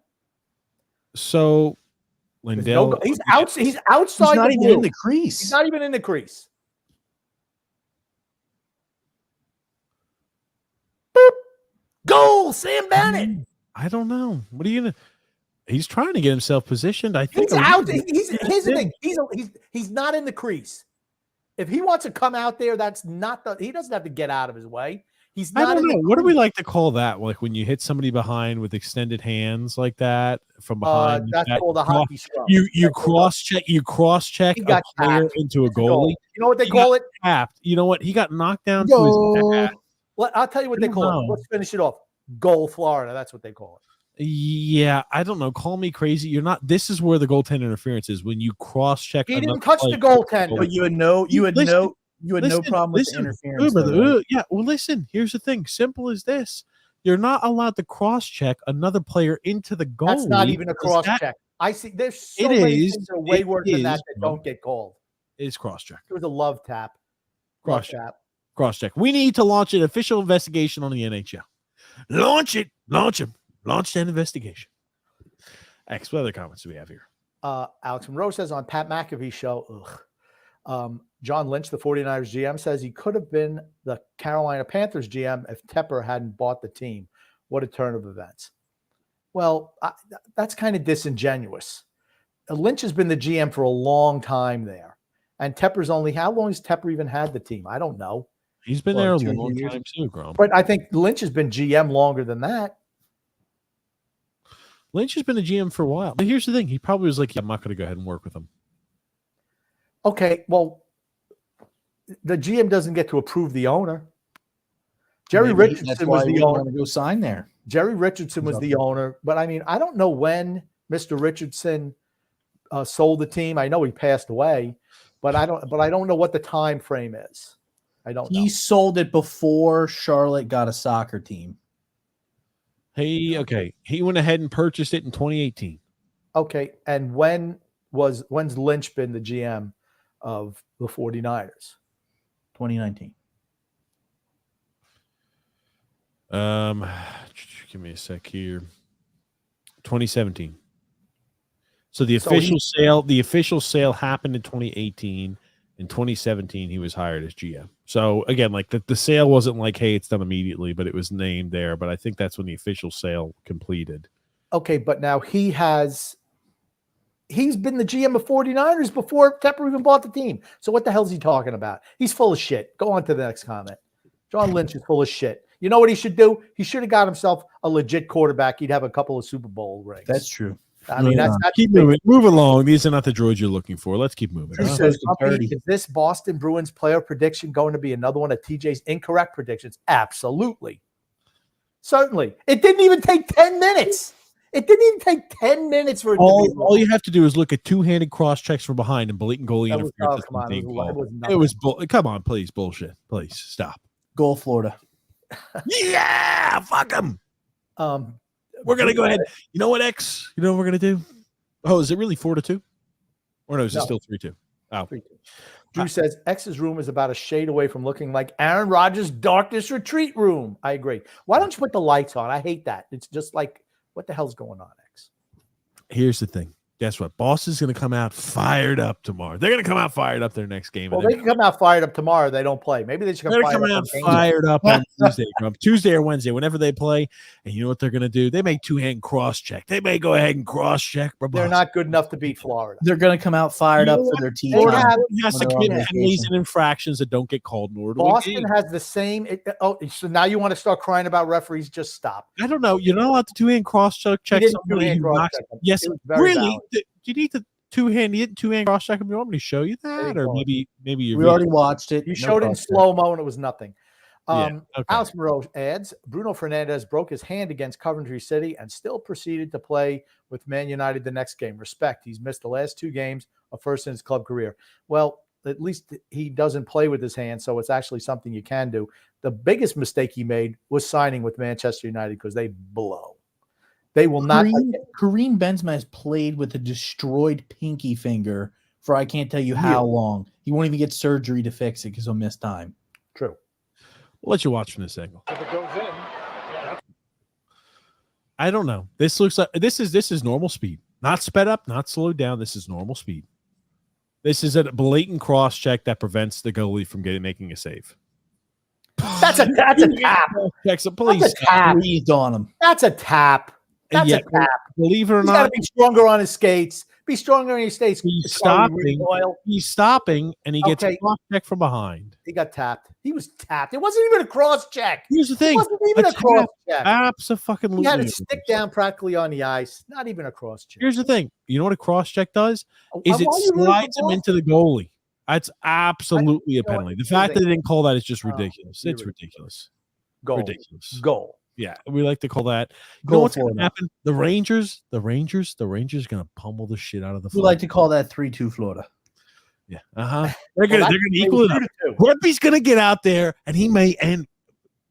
So There's Lindell, no, he's out. He's outside. He's not the even blue. in the He's crease. not even in the crease. Boop. Goal, Sam Bennett. I don't know. What are you gonna? He's trying to get himself positioned. I think He's out. Here's the thing. He's not in the crease. If he wants to come out there, that's not the. He doesn't have to get out of his way. He's I not. don't in know. the What do we crease. like to call that? Like when you hit somebody behind with extended hands like that from behind. That's called a hockey scrum. You cross check. You cross check He a got player tapped. into a It's a goal. goalie. You know what they He call it? Tapped. You know what? He got knocked down to his back. Well, I'll tell you what I they don't call know. it. Let's finish it off. Goal, Florida. That's what they call it. Yeah, I don't know. Call me crazy. You're not. This is where the goaltender interference is when you cross check. He didn't touch the goaltender. But you had no problem with the interference. Yeah. Well, listen. Here's the thing. Simple as this. You're not allowed to cross check another player into the goal. That's not even a cross check. I see. There's so It many is. things that are way It worse than that is, that bro. don't get called. It's cross check. It was a love tap. Cross check. Cross check. We need to launch an official investigation on the NHL. Launch it. Launch him. Launch that investigation. X, what other comments do we have here? Alex Monroe says on Pat McAfee's show, John Lynch, the 49ers GM, says he could have been the Carolina Panthers GM if Tepper hadn't bought the team. What a turn of events. Well, that's kind of disingenuous. Lynch has been the GM for a long time there. And Tepper's only, how long has Tepper even had the team? I don't know. He's been there a long time too, Grom. But I think Lynch has been GM longer than that. Lynch has been a GM for a while. But here's the thing. He probably was like, yeah, I'm not going to go ahead and work with him. Okay, well, the GM doesn't get to approve the owner. Jerry Richardson was the owner. To go sign there. Jerry Richardson was the owner. But, I mean, I don't know when Mr. Richardson sold the team. I know he passed away. But I don't know what the time frame is. I don't know. He sold it before Charlotte got a soccer team. He went ahead and purchased it in 2018. Okay, and when's Lynch been the GM of the 49ers? 2019. Give me a sec here. 2017. So the official sale happened in 2018. In 2017, he was hired as GM. So again, like the sale wasn't like, hey, it's done immediately, but it was named there. But I think that's when the official sale completed. Okay, but now he's been the GM of 49ers before Tepper even bought the team. So what the hell is he talking about? He's full of shit. Go on to the next comment. John Lynch is full of shit. You know what he should do? He should have got himself a legit quarterback. He'd have a couple of Super Bowl rings. That's true. I mean, that's keep moving. Move along. These are not the droids you're looking for. Let's keep moving. Is this Boston Bruins player prediction going to be another one of TJ's incorrect predictions? Absolutely. Certainly. It didn't even take 10 minutes. It didn't even take 10 minutes for it to be all you have to do is look at two-handed cross checks from behind and blatant goalie interference. Come on, please. Bullshit. Please stop. Goal, Florida. Yeah, fuck him. We're gonna go ahead. You know what, X? You know what we're gonna do? Oh, is it really 4-2? Or no, is it still 3-2? Oh. 3-2. Drew says X's room is about a shade away from looking like Aaron Rodgers' darkness retreat room. I agree. Why don't you put the lights on? I hate that. It's just like, what the hell's going on, X? Here's the thing. Guess what? Boston's going to come out fired up tomorrow. They're going to come out fired up their next game. Well, they can come out fired up tomorrow. They don't play. Maybe they should come out fired up on Tuesday or Wednesday, whenever they play. And you know what they're going to do? They may two-hand cross-check. They may go ahead and cross-check. They're not good enough to beat Florida. They're going to come out fired up for their team. Florida has to commit penalties and infractions that don't get called in order. Boston has the same. So now you want to start crying about referees? Just stop. I don't know. You're not allowed to two-hand cross-check somebody who knocks. Yes, really? You need to two-hand cross-check him. You want me to show you that? Or maybe we already watched it. You showed it in slow-mo and it was nothing. Okay. Alex Moreau adds, Bruno Fernandes broke his hand against Coventry City and still proceeded to play with Man United the next game. Respect. He's missed the last 2 games of first in his club career. Well, at least he doesn't play with his hand, so it's actually something you can do. The biggest mistake he made was signing with Manchester United because they blow. They will not. Kareem Benzema has played with a destroyed pinky finger for I can't tell you how long. He won't even get surgery to fix it because he'll miss time. True. We'll let you watch from this angle. If it goes in, yeah, I don't know. This looks like this is normal speed, not sped up, not slowed down. This is normal speed. This is a blatant cross check that prevents the goalie from making a save. That's a tap. Check, so please That's a tap. Breathed on him. That's a tap. That's a tap. Believe it or He's got to not, be stronger on his skates. Be stronger on your skates. he's Charlie stopping. Recoil. He's stopping, and he gets Okay. a cross check from behind. He got tapped. He was tapped. It wasn't even a cross check. Here's the It thing: wasn't even a That's cross check. absolutely. He had his stick down practically on the ice. Not even a cross check. Here's the thing: you know what a cross check does? Is Why it are you rooting for slides him Boston? into the goalie. That's absolutely a you know what, penalty. The here's the fact that thing. they didn't call that is just Oh, ridiculous. you're It's ridiculous. Goal. Ridiculous. Goal. Yeah, we like to call that. You know Goal what's going for to happen? The Rangers going to pummel the shit out of the. We like to call that 3-2 Florida. Yeah. They're gonna equal it up. 2-2. Rempy's gonna get out there, and he may end.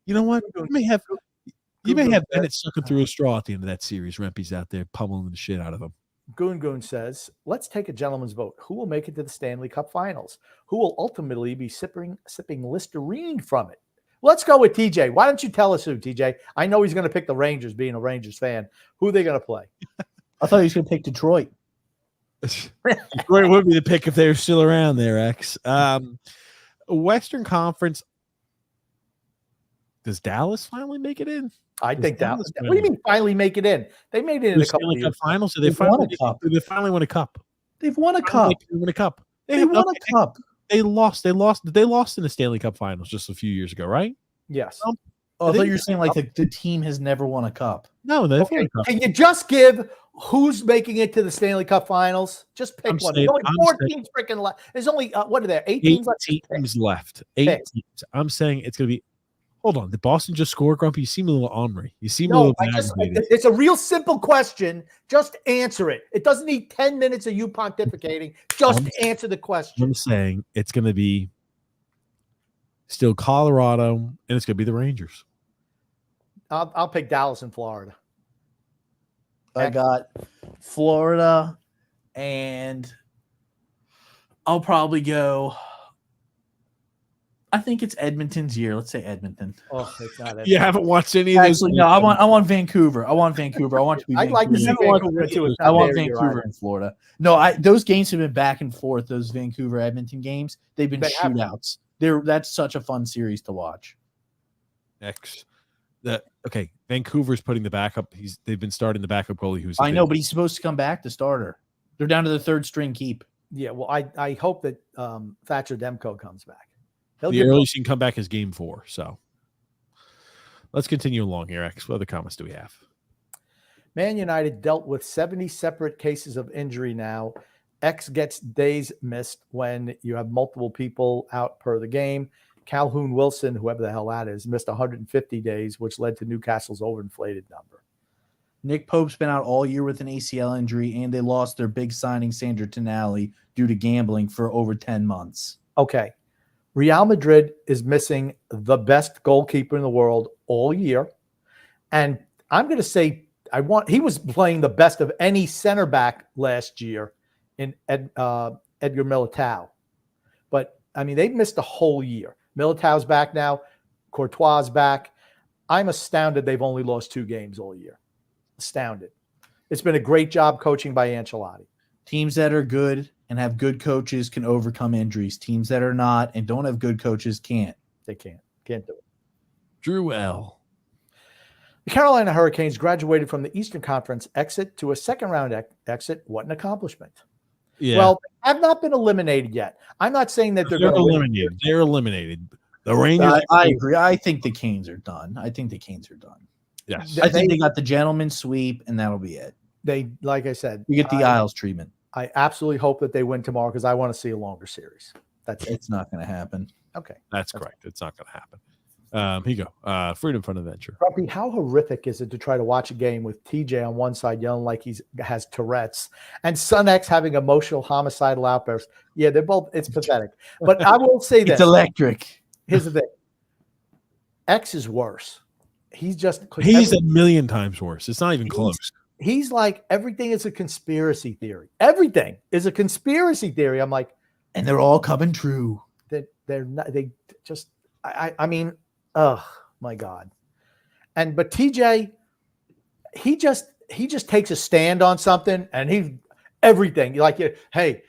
You know what? You may have Bennett sucking through a straw at the end of that series. Rempy's out there pummeling the shit out of him. Goon says, let's take a gentleman's vote. Who will make it to the Stanley Cup Finals? Who will ultimately be sipping Listerine from it? Let's go with TJ. Why don't you tell us who, TJ? I know he's going to pick the Rangers, being a Rangers fan. Who are they going to play? I thought he was going to pick Detroit. Detroit would be the pick if they were still around there, X. Western Conference. Does Dallas finally make it in? I think that. Dallas What do you mean finally make it in? They made it in The a couple of Stanley Cup years. Finals? Did They've won a cup. They finally won a cup. They've won a cup. They won a cup. They won a cup. They lost. They lost in the Stanley Cup Finals just a few years ago, right? Yes. Oh, I thought you were saying like the team has never won a cup. No, they've won Okay. a cup. Can you just give who's making it to the Stanley Cup Finals? Just pick I'm one. saying- There's only I'm 4 saying- teams freaking left. There's only what are there? 8 Eight teams left. teams left. 8 Pick. teams. I'm saying it's going to be. Hold on. Did Boston just score, Grumpy? You seem a little ornery. You seem a No, little aggravated. it's a real simple question. Just answer it. It doesn't need 10 minutes of you pontificating. Just answer the question. I'm saying it's going to be still Colorado, and it's going to be the Rangers. I'll pick Dallas and Florida. I got Florida, and I'll probably go. I think it's Edmonton's year. Let's say Edmonton. Oh, it's not. You haven't watched any of those. Actually, no. I want Vancouver. I want Vancouver. I want to be. I'd like to see Vancouver. Vancouver too. It's I not want their year Vancouver either. and Florida. No, those games have been back and forth. Those Vancouver Edmonton games, they've been They have. shootouts. That's such a fun series to watch. Okay, Vancouver's putting the backup. They've been starting the backup goalie. Who's I know, but he's supposed to come back the starter. They're down to the third string keep. Yeah, well, I hope that Thatcher Demko comes back. He'll the give earliest he can come back is Game 4. So let's continue along here, X. What other comments do we have? Man United dealt with 70 separate cases of injury now. X gets days missed when you have multiple people out per the game. Calhoun Wilson, whoever the hell that is, missed 150 days, which led to Newcastle's overinflated number. Nick Pope's been out all year with an ACL injury, and they lost their big signing, Sandro Tonali, due to gambling for over 10 months. Okay. Real Madrid is missing the best goalkeeper in the world all year. And I'm going to say he was playing the best of any center back last year in Edgar Militao. But, I mean, they've missed a whole year. Militao's back now. Courtois' back. I'm astounded they've only lost 2 games all year. Astounded. It's been a great job coaching by Ancelotti. Teams that are good and have good coaches can overcome injuries. Teams that are not and don't have good coaches can't. They can't do it. Drew L. The Carolina Hurricanes graduated from the Eastern Conference exit to a second-round exit. What an accomplishment. Yeah. Well, they have not been eliminated yet. I'm not saying that they're they're going to eliminated. They're eliminated. The Rangers. I agree. I think the Canes are done. Yes. I think they got the gentleman sweep, and that'll be it. They, like I said, You get the Isles treatment. I absolutely hope that they win tomorrow because I want to see a longer series. That's it. It's not going to happen. Okay. That's correct. It's not going to happen. Here you go. Freedom Fund Adventure. Grumpy, how horrific is it to try to watch a game with TJ on one side yelling like he has Tourette's and Son X having emotional homicidal outbursts? Yeah, they're both. It's pathetic. But I will say this. It's electric. Here's the thing. X is worse. He's a million times worse. It's not even close. He's like, everything is a conspiracy theory. Everything is a conspiracy theory. I'm like, And they're all coming true. they're not. They just. I mean, oh my God. But TJ, he just takes a stand on something, and everything. Like, hey,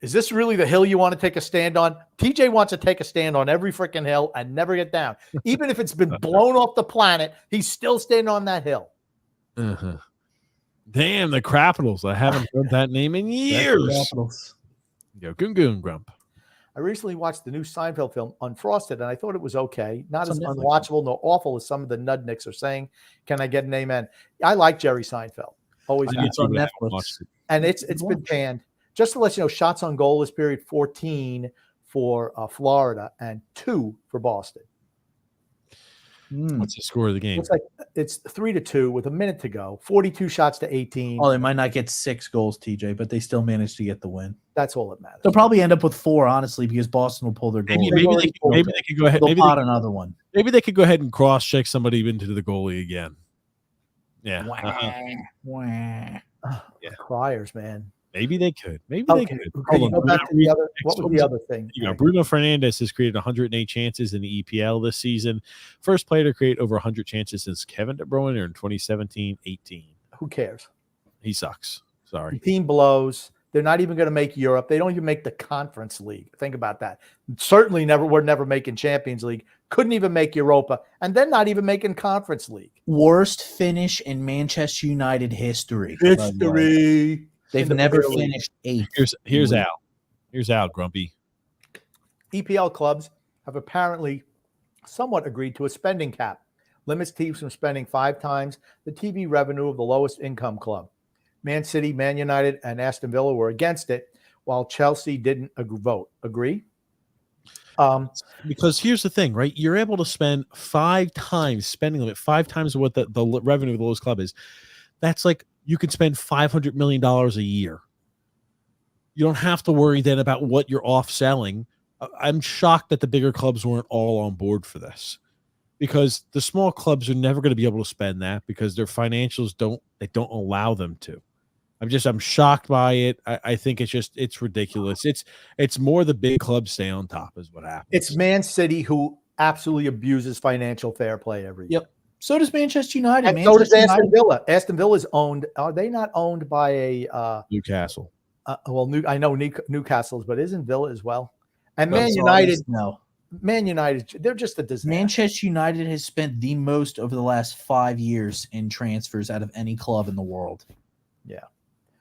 is this really the hill you want to take a stand on? TJ wants to take a stand on every freaking hill and never get down. Even if it's been blown off the planet, he's still standing on that hill. Uh-huh. Damn, the Capitals. I haven't heard that name in years. Capitals. Yo, Goon Grump. I recently watched the new Seinfeld film, Unfrosted, and I thought it was okay. Not It's as on Netflix. unwatchable nor awful as some of the nudniks are saying. Can I get an amen? I like Jerry Seinfeld. Always. It's on Netflix. And it's been panned. Just to let you know, shots on goal is period 14 for Florida and 2 for Boston. What's the score of the game? It's 3-2 with a minute to go. 42 shots to 18. Oh, they might not get 6 goals, TJ, but they still managed to get the win. That's all that matters. They'll probably end up with 4, honestly, because Boston will pull their goal. Maybe they could go ahead. They'll pot another one. Maybe they could go ahead and cross check somebody into the goalie again. Yeah. Criers, man. Maybe they could. Maybe they could. Can you go back to the other? What was the other thing? Bruno Fernandes has created 108 chances in the EPL this season. First player to create over 100 chances since Kevin De Bruyne in 2017-18. Who cares? He sucks. Sorry. The team blows. They're not even going to make Europe. They don't even make the Conference League. Think about that. Certainly we're never making Champions League. Couldn't even make Europa. And then not even making Conference League. Worst finish in Manchester United history. History. They've never finished 8th. Here's Al. Here's Al, Grumpy. EPL clubs have apparently somewhat agreed to a spending cap. Limits teams from spending 5 times the TV revenue of the lowest income club. Man City, Man United, and Aston Villa were against it, while Chelsea didn't vote. Agree? Because here's the thing, right? You're able to spend 5 times spending limit, 5 times what the revenue of the lowest club is. That's like you could spend $500 million a year. You don't have to worry then about what you're off selling. I'm shocked that the bigger clubs weren't all on board for this, because the small clubs are never going to be able to spend that because their financials don't allow them to. I'm shocked by it. I think it's ridiculous. It's more the big clubs stay on top is what happens. It's Man City who absolutely abuses financial fair play every year. Yep. So does Manchester United. And so does Aston Villa. Aston Villa is owned. Are they not owned by a Newcastle? I know Newcastle's, but isn't Villa as well? And Man That's United. No. Man United, they're just a disaster. Manchester United has spent the most over the last 5 years in transfers out of any club in the world. Yeah.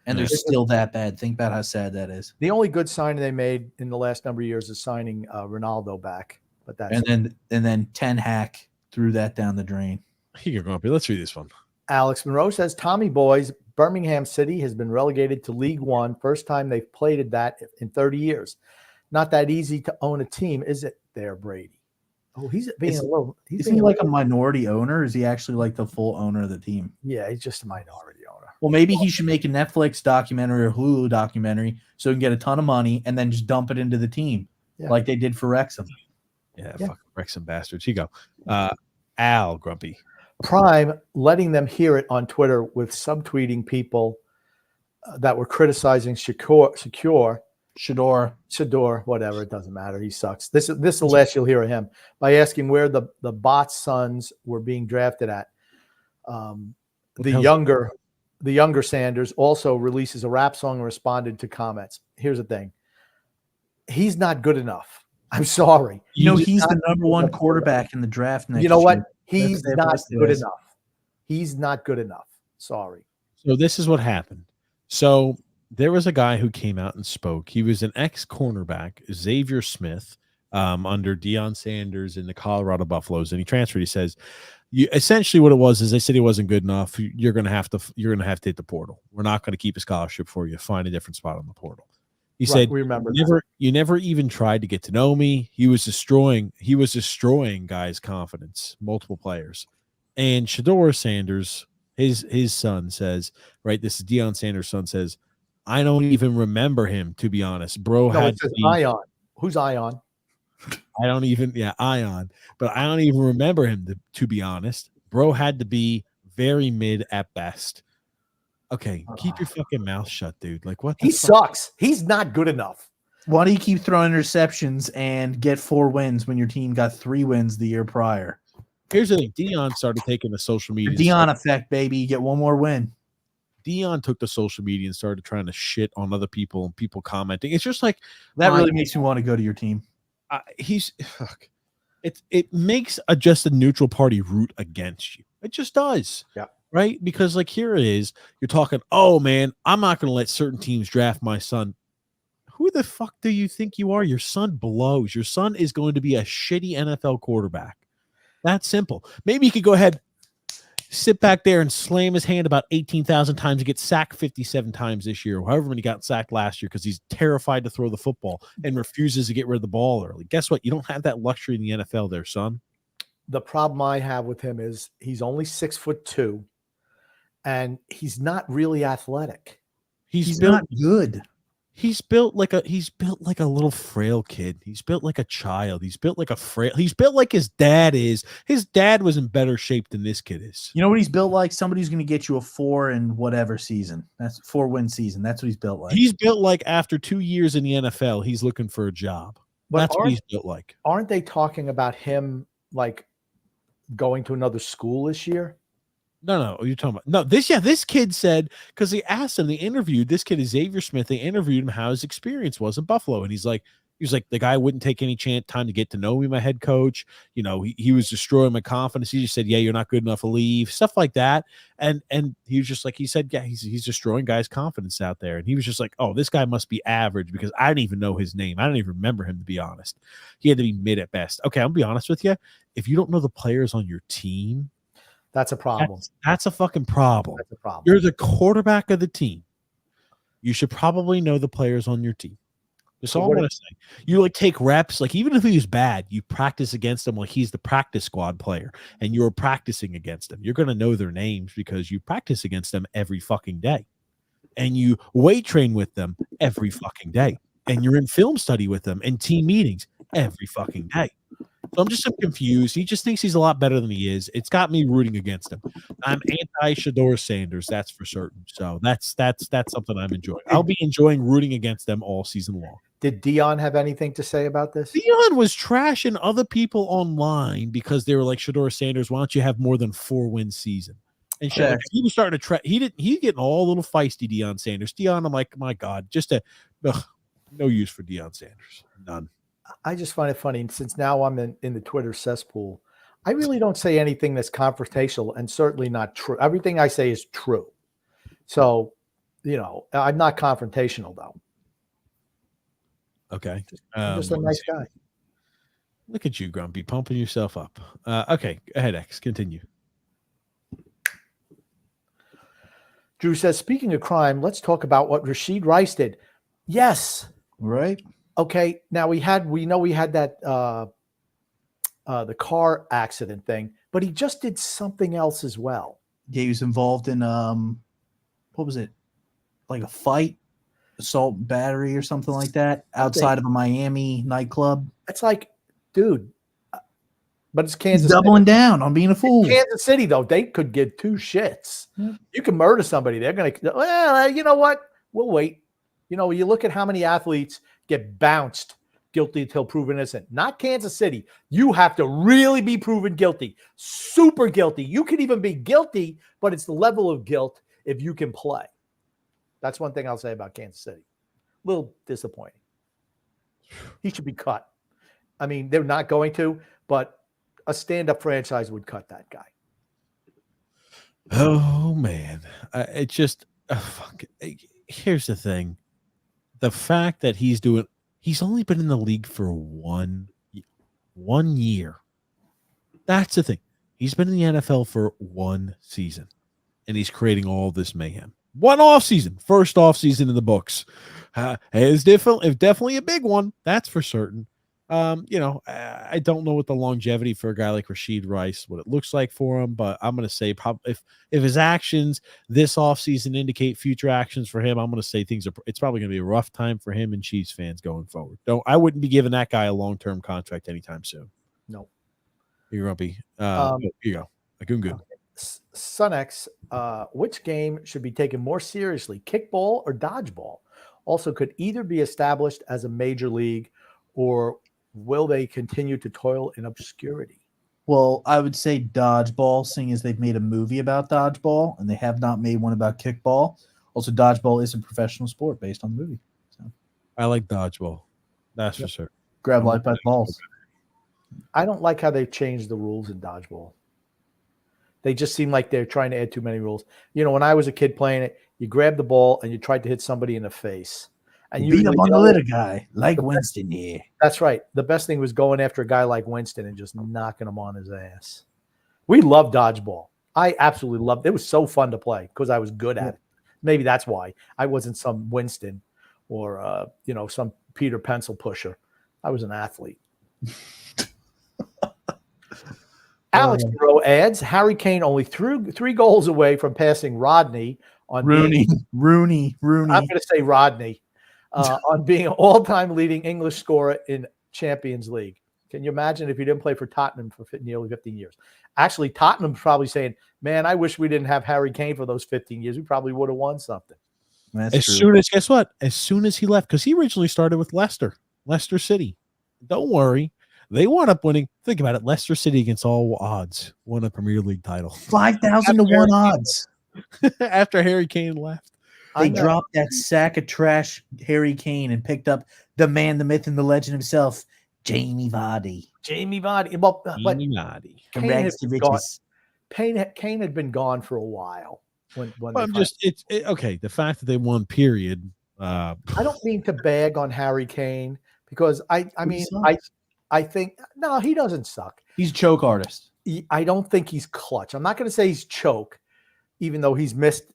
And they're still that bad. Think about how sad that is. The only good signing they made in the last number of years is signing Ronaldo back. But that's and then Ten Hag threw that down the drain. Here you go, Grumpy. Let's read this one. Alex Monroe says, Tommy Boys, Birmingham City has been relegated to League One. First time they've played that in 30 years. Not that easy to own a team, is it there, Brady? Oh, he's being a little. Isn't he like a minority owner? Or is he actually like the full owner of the team? Yeah, he's just a minority owner. Well, maybe he should make a Netflix documentary or Hulu documentary so he can get a ton of money and then just dump it into the team like they did for Wrexham. Yeah. Fucking Wrexham bastards. Here you go. Al, Grumpy. Prime letting them hear it on Twitter with subtweeting people that were criticizing Shador, whatever, it doesn't matter. He sucks. This is the last you'll hear of him, by asking where the Bot's sons were being drafted at. The younger Sanders also releases a rap song and responded to comments. Here's the thing. He's not good enough. I'm sorry. He's the number 1 quarterback in the draft next year. You know what? He's not good enough. He's not good enough. Sorry. So this is what happened. So there was a guy who came out and spoke. He was an ex-cornerback, Xavier Smith, under Deion Sanders in the Colorado Buffaloes, and he transferred. He says, essentially what it was is they said he wasn't good enough. You're going to have to hit the portal. We're not going to keep a scholarship for you. Find a different spot on the portal. He said, we remember you never even tried to get to know me. He was destroying guys' confidence, multiple players. And Shador Sanders, his son says, right, this is Deion Sanders' son, says, I don't even remember him, to be honest. Bro had it says Ion. Who's Ion? Ion. But I don't even remember him, to be honest. Bro had to be very mid at best. Okay, keep your fucking mouth shut, dude. Like, what? He sucks. He's not good enough. Why do you keep throwing interceptions and get 4 wins when your team got 3 wins the year prior? Here's the thing: Dion started taking the social The media. Dion effect, baby. You get one more win. Dion took the social media and started trying to shit on other people and people commenting. It's just like That really makes me want to go to your team. it makes just a neutral party root against you. It just does. Yeah. Right? Because like here it is, you're talking, oh man, I'm not going to let certain teams draft my son. Who the fuck do you think you are? Your son blows. Your son is going to be a shitty NFL quarterback. That's simple. Maybe you could go ahead, sit back there and slam his hand about 18,000 times and get sacked 57 times this year, or however many got sacked last year, because he's terrified to throw the football and refuses to get rid of the ball early. Guess what? You don't have that luxury in the NFL there, son. The problem I have with him is he's only 6'2", and he's not really athletic. He's not good. He's built like a little frail kid. He's built like a child. He's built like his dad is. His dad was in better shape than this kid is. You know what he's built like? Somebody who's going to get you a 4 and whatever season. That's 4-win season. That's what he's built like. He's built like after 2 years in the NFL, he's looking for a job. But that's what he's built like. Aren't they talking about him like going to another school this year? No, you're talking about no. This kid said, because they asked him, they interviewed this kid, Xavier Smith. They interviewed him how his experience was in Buffalo, and he was like, the guy wouldn't take any time to get to know me, my head coach. You know, he was destroying my confidence. He just said, yeah, you're not good enough to leave, stuff like that. And he was just like, he said, yeah, he's destroying guys' confidence out there. And he was just like, oh, this guy must be average, because I didn't even know his name. I don't even remember him, to be honest. He had to be mid at best. Okay, I'll be honest with you. If you don't know the players on your team, that's a problem. That's a fucking problem. That's a problem. You're the quarterback of the team. You should probably know the players on your team. That's all I'm going to say. You like take reps. Like even if he was bad, you practice against him like he's the practice squad player, and you're practicing against him. You're going to know their names because you practice against them every fucking day, and you weight train with them every fucking day, and you're in film study with them and team meetings every fucking day. So I'm just so confused. He just thinks he's a lot better than he is. It's got me rooting against him. I'm anti-Shador Sanders, that's for certain. So that's something I'm enjoying. I'll be enjoying rooting against them all season long. Did Dion have anything to say about this? Dion was trashing other people online because they were like, Shador Sanders, why don't you have more than 4-win season? And shit, like, he was starting to he's getting all a little feisty, Dion Sanders. Dion, I'm like, my God, no use for Dion Sanders. None. I just find it funny, since now I'm in the Twitter cesspool, I really don't say anything that's confrontational and certainly not true. Everything I say is true. So, I'm not confrontational, though. Okay. I'm just a nice guy. Look at you, Grumpy, pumping yourself up. Okay, go ahead, X. Continue. Drew says, speaking of crime, let's talk about what Rashid Rice did. Yes. Right. Okay. Now we know we had that the car accident thing, but he just did something else as well. Yeah, he was involved in what was it? Like a fight, assault and battery or something like that outside of a Miami nightclub. It's like, dude, but it's Kansas He's doubling down on being a fool. Kansas City, though, they could give 2 shits. Yeah. You can murder somebody. They're going to, well, you know what? We'll wait. You look at how many athletes get bounced guilty until proven innocent. Not Kansas City. You have to really be proven guilty, super guilty. You can even be guilty, but it's the level of guilt if you can play. That's one thing I'll say about Kansas City. A little disappointing. He should be cut. I mean, they're not going to, but a stand-up franchise would cut that guy. Oh, man. It's just, here's the thing. The fact that he's only been in the league for one year. That's the thing. He's been in the NFL for 1 season, and he's creating all this mayhem. 1 off season, first off season in the books. It's definitely a big one. That's for certain. I don't know what the longevity for a guy like Rashid Rice, what it looks like for him, but I'm going to say probably if his actions this offseason indicate future actions for him, I'm going to say it's probably going to be a rough time for him and Chiefs fans going forward. I wouldn't be giving that guy a long-term contract anytime soon. No. You're grumpy. Here you go. Good. SunX, which game should be taken more seriously, kickball or dodgeball? Also, could either be established as a major league, or will they continue to toil in obscurity? Well, I would say dodgeball, seeing as they've made a movie about dodgeball and they have not made one about kickball. Also, dodgeball is a professional sport based on the movie. So I like dodgeball. That's for sure. grab I'm life by the balls. I don't like how they've changed the rules in dodgeball. They just seem like they're trying to add too many rules. You know, when I was a kid playing it, you grabbed the ball and you tried to hit somebody in the face. And Beat usually, him on the little guy, like Winston here. that's right. The best thing was going after a guy like Winston and just knocking him on his ass. We loved dodgeball. I absolutely loved it. It was so fun to play because I was good at it. Maybe that's why I wasn't some Winston or some Peter Pencil pusher. I was an athlete. Alex Monroe adds, Harry Kane only threw 3 goals away from passing Rodney on Rooney. I'm going to say Rodney on being an all-time leading English scorer in Champions League. Can you imagine if he didn't play for Tottenham for nearly 15 years? Actually, Tottenham's probably saying, man, I wish we didn't have Harry Kane for those 15 years. We probably would have won something. That's true. As soon as he left, because he originally started with Leicester City. Don't worry. They wound up winning. Think about it. Leicester City against all odds won a Premier League title. 5,000 to 1 odds. After Harry Kane left. They dropped that sack of trash Harry Kane and picked up the man, the myth, and the legend himself, Jamie Vardy. Jamie Vardy. Well, Jamie Vardy. Kane had been gone for a while. Okay. The fact that they won, period. I don't mean to bag on Harry Kane because I think no, he doesn't suck. He's a choke artist. I don't think he's clutch. I'm not going to say he's choke, even though he's missed,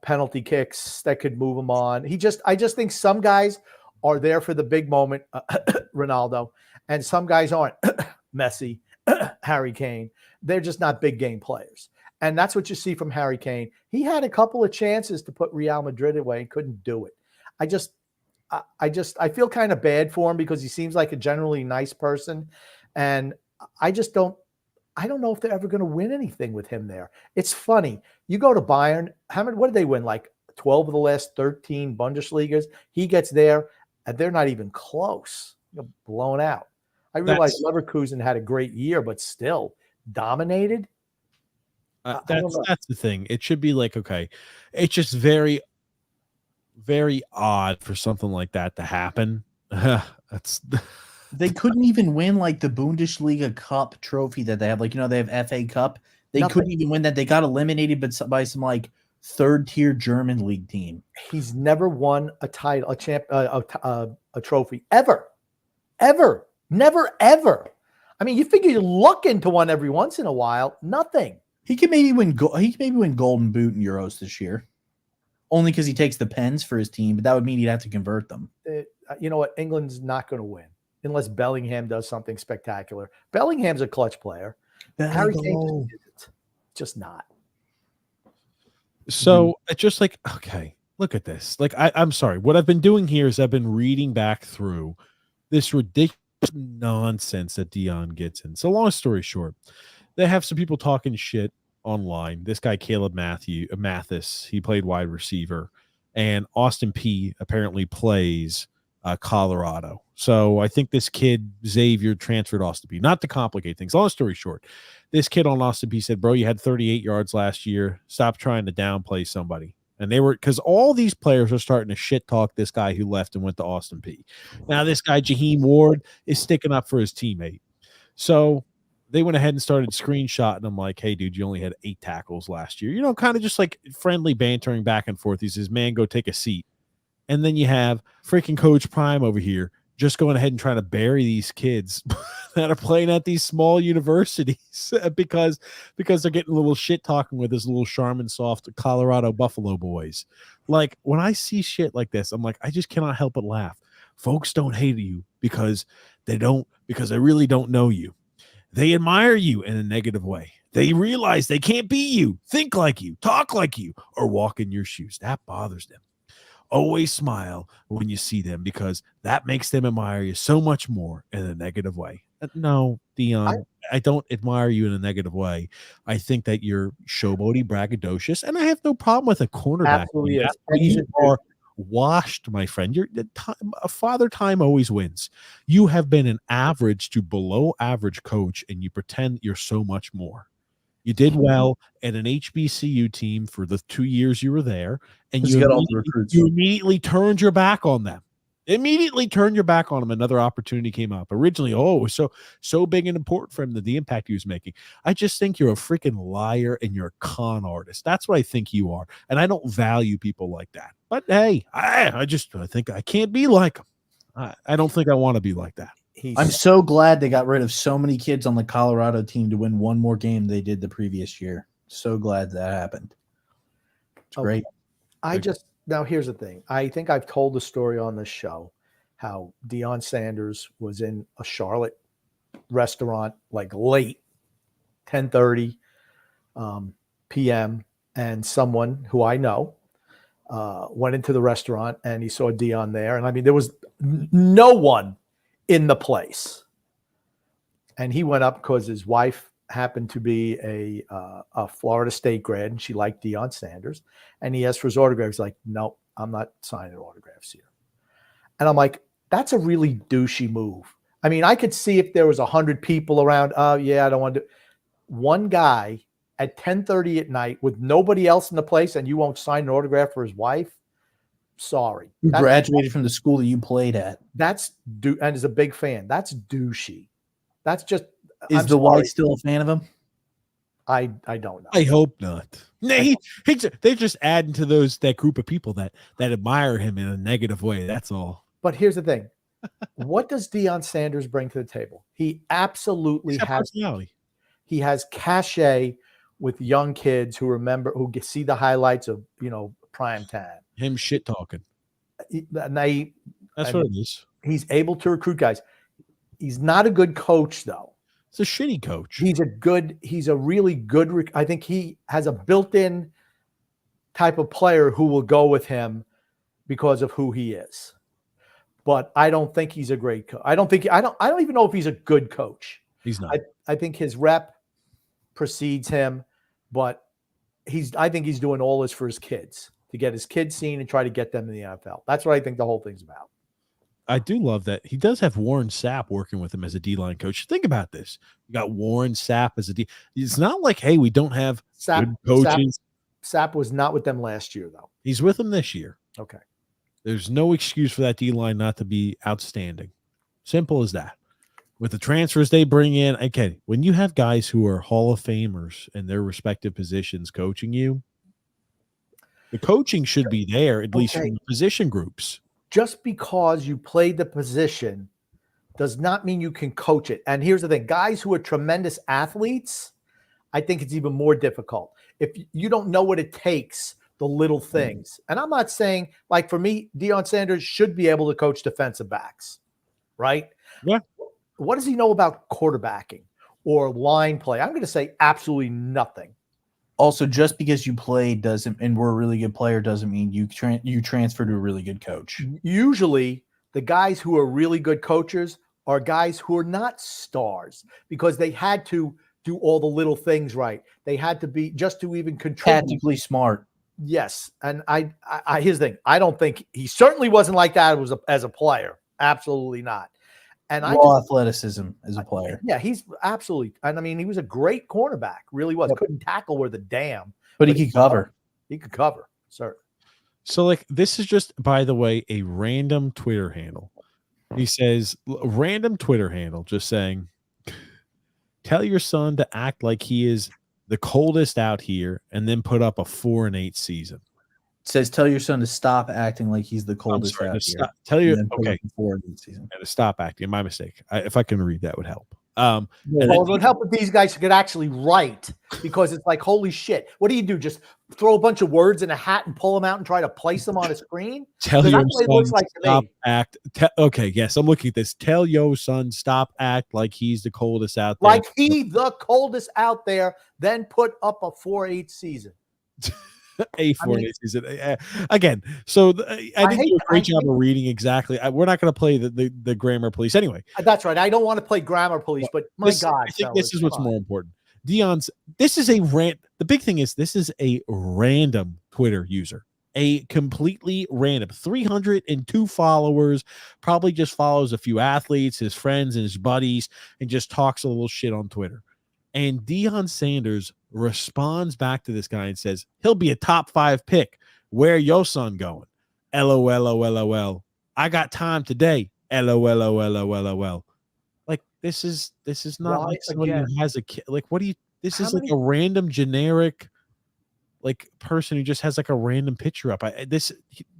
penalty kicks that could move him on. I just think some guys are there for the big moment, Ronaldo, and some guys aren't. Messi, Harry Kane. They're just not big game players. And that's what you see from Harry Kane. He had a couple of chances to put Real Madrid away and couldn't do it. I feel kind of bad for him because he seems like a generally nice person. And I don't know if they're ever going to win anything with him there. It's funny. You go to Bayern, what did they win? Like 12 of the last 13 Bundesligas. He gets there and they're not even close. Blown out. I realize Leverkusen had a great year, but still dominated. That's the thing. It should be like, okay, it's just very, very odd for something like that to happen. They couldn't even win like the Bundesliga Cup trophy that they have. Like, they have FA Cup. They couldn't even win that. They got eliminated by some like third-tier German league team. He's never won a title, a trophy ever. Never, ever. I mean, you figure you look into one every once in a while. Nothing. He could maybe win. He could maybe win Golden Boot in Euros this year, only because he takes the pens for his team. But that would mean he'd have to convert them. You know what? England's not going to win unless Bellingham does something spectacular. Bellingham's a clutch player. Harry Kane isn't. Just not. So it's just like, okay, look at this. Like, I'm sorry. What I've been doing here is I've been reading back through this ridiculous nonsense that Dion gets in. So long story short, they have some people talking shit online. This guy, Caleb Mathis, he played wide receiver, and Austin P apparently plays Colorado. So I think this kid, Xavier, transferred Austin P. Not to complicate things. Long story short, this kid on Austin P said, bro, you had 38 yards last year. Stop trying to downplay somebody. And because all these players are starting to shit talk this guy who left and went to Austin P. Now this guy, Jaheim Ward, is sticking up for his teammate. So they went ahead and started screenshotting him like, hey, dude, you only had 8 tackles last year. Kind of just like friendly bantering back and forth. He says, man, go take a seat. And then you have freaking Coach Prime over here just going ahead and trying to bury these kids that are playing at these small universities because they're getting a little shit talking with this little Charmin soft Colorado Buffalo boys. Like, when I see shit like this, I'm like, I just cannot help but laugh. Folks don't hate you because they really don't know you. They admire you in a negative way. They realize they can't be you, think like you, talk like you, or walk in your shoes. That bothers them. Always smile when you see them because that makes them admire you so much more in a negative way. No, Dion, I don't admire you in a negative way. I think that you're showboaty, braggadocious, and I have no problem with a cornerback. Absolutely. You are washed, my friend. A father time always wins. You have been an average to below average coach, and you pretend you're so much more. You did well at an HBCU team for the 2 years you were there, and You got all the recruits. you immediately turned your back on them. Immediately turned your back on him. Another opportunity came up. Originally, it was so big and important for him, the impact he was making. I just think you're a freaking liar and you're a con artist. That's what I think you are, and I don't value people like that. But hey, I think I can't be like him. I don't think I want to be like that. I'm so glad they got rid of so many kids on the Colorado team to win one more game they did the previous year. So glad that happened. It's great. Now here's the thing. I think I've told the story on this show how Deion Sanders was in a Charlotte restaurant like late, 10:30 p.m. and someone who I know went into the restaurant and he saw Deion there. And I mean, there was no one in the place. And he went up because his wife happened to be a Florida State grad and she liked Deion Sanders. And he asked for his autograph. He's like, no, I'm not signing autographs here. And I'm like, that's a really douchey move. I mean, I could see if there was 100 people around. Oh, yeah, I don't want to. One guy at 10:30 at night with nobody else in the place and you won't sign an autograph for his wife. Sorry. You graduated from the school that you played at. And is a big fan. That's douchey. That's just. Is the wife still a fan of him? I don't know. I hope not. They're just adding to that group of people that admire him in a negative way. That's all. But here's the thing. What does Deion Sanders bring to the table? He absolutely has personality. He has cachet with young kids who see the highlights of, prime time. Him shit talking. That's what it is. He's able to recruit guys. He's not a good coach, though. He's a shitty coach. He's a really good. I think he has a built-in type of player who will go with him because of who he is. But I don't think he's a great coach. I don't even know if he's a good coach. He's not. I think his rep precedes him, but I think he's doing all this for his kids, to get his kids seen and try to get them in the NFL. That's what I think the whole thing's about. I do love that he does have Warren Sapp working with him as a D-line coach. Think about this. You got Warren Sapp as a D. It's not like, hey, we don't have good coaches. Sapp was not with them last year, though. He's with them this year. Okay. There's no excuse for that D-line not to be outstanding. Simple as that. With the transfers they bring in, okay, when you have guys who are Hall of Famers in their respective positions coaching you, the coaching should be there, at least from the position groups. Just because you played the position does not mean you can coach it. And here's the thing, guys who are tremendous athletes, I think it's even more difficult. If you don't know what it takes, the little things. And I'm not saying, like, for me, Deion Sanders should be able to coach defensive backs, right? Yeah. What does he know about quarterbacking or line play? I'm going to say absolutely nothing. Also, just because you played and were a really good player doesn't mean you transfer to a really good coach. Usually, the guys who are really good coaches are guys who are not stars because they had to do all the little things right. They had to be just to even contribute. Tactically smart. Yes, and I here's the thing. I don't think he certainly wasn't like that as a player. Absolutely not. And athleticism as a player. Yeah, he's absolutely. And I mean, he was a great cornerback. Really was. Couldn't tackle worth a damn. But he could cover. He could cover, sir. So, like, this is just, by the way, a random Twitter handle. He says, random Twitter handle, just saying, tell your son to act like he is the coldest out here, and then put up a 4-8 season. It says, tell your son to stop acting like he's the coldest out here. Tell you, okay, 4-8 season. And to stop acting. My mistake. If I can read, that would help. Well, it would help if these guys could actually write, because it's like, holy shit. What do? Just throw a bunch of words in a hat and pull them out and try to place them on a screen? Tell your son stop act. Okay, yes, I'm looking at this. Tell your son stop act like he's the coldest out there. Like the coldest out there, then put up a 4-8 season. A 4-8 season again. So I didn't do a great job of reading exactly. We're not going to play the grammar police anyway. That's right. I don't want to play grammar police, but my God, I think this is what's more important. Deion's. This is a rant. The big thing is this is a random Twitter user. A completely random 302 followers, probably just follows a few athletes, his friends and his buddies, and just talks a little shit on Twitter. And Deion Sanders responds back to this guy and says, he'll be a top 5 pick. Where your son going? LOL. I got time today. LOL. Like this is not Why, like somebody again? who has a kid. Like what do you? This How is like many- a random generic, like person who just has like a random picture up. You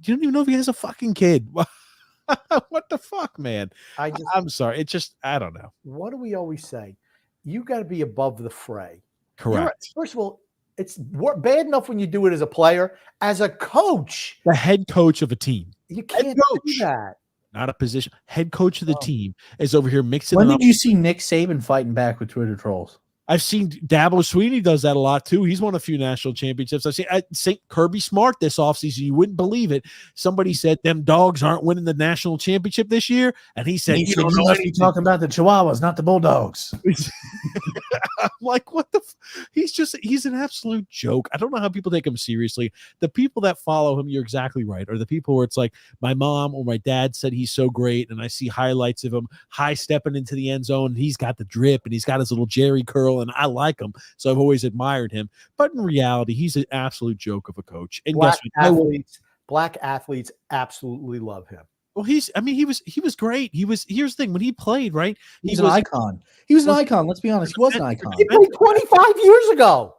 don't even know if he has a fucking kid. What the fuck, man? I'm sorry. It just I don't know. What do we always say? You got to be above the fray. Correct. First of all, it's bad enough when you do it as a player. As a coach, The head coach of a team, you can't do coach. that. not a position. Head coach of the Oh. team is over here mixing When it up. did you see Nick Saban fighting back with Twitter trolls? I've seen Dabo Sweeney does that a lot too. He's won a few national championships. I've seen St. Kirby Smart this offseason. You wouldn't believe it. Somebody said them dogs aren't winning the national championship this year, and he said, You must be talking about the Chihuahuas, not the Bulldogs. I'm like, what the? He's an absolute joke. I don't know how people take him seriously. The people that follow him, you're exactly right, are the people where it's like my mom or my dad said he's so great, and I see highlights of him high stepping into the end zone. And he's got the drip, and he's got his little Jerry curl, and I like him, so I've always admired him. But in reality, he's an absolute joke of a coach. And Black guess what? black athletes absolutely love him. Well, he was great. Here's the thing, when he played, right? He's an icon. He was an icon. Let's be honest. He was an icon. He played 25 years ago.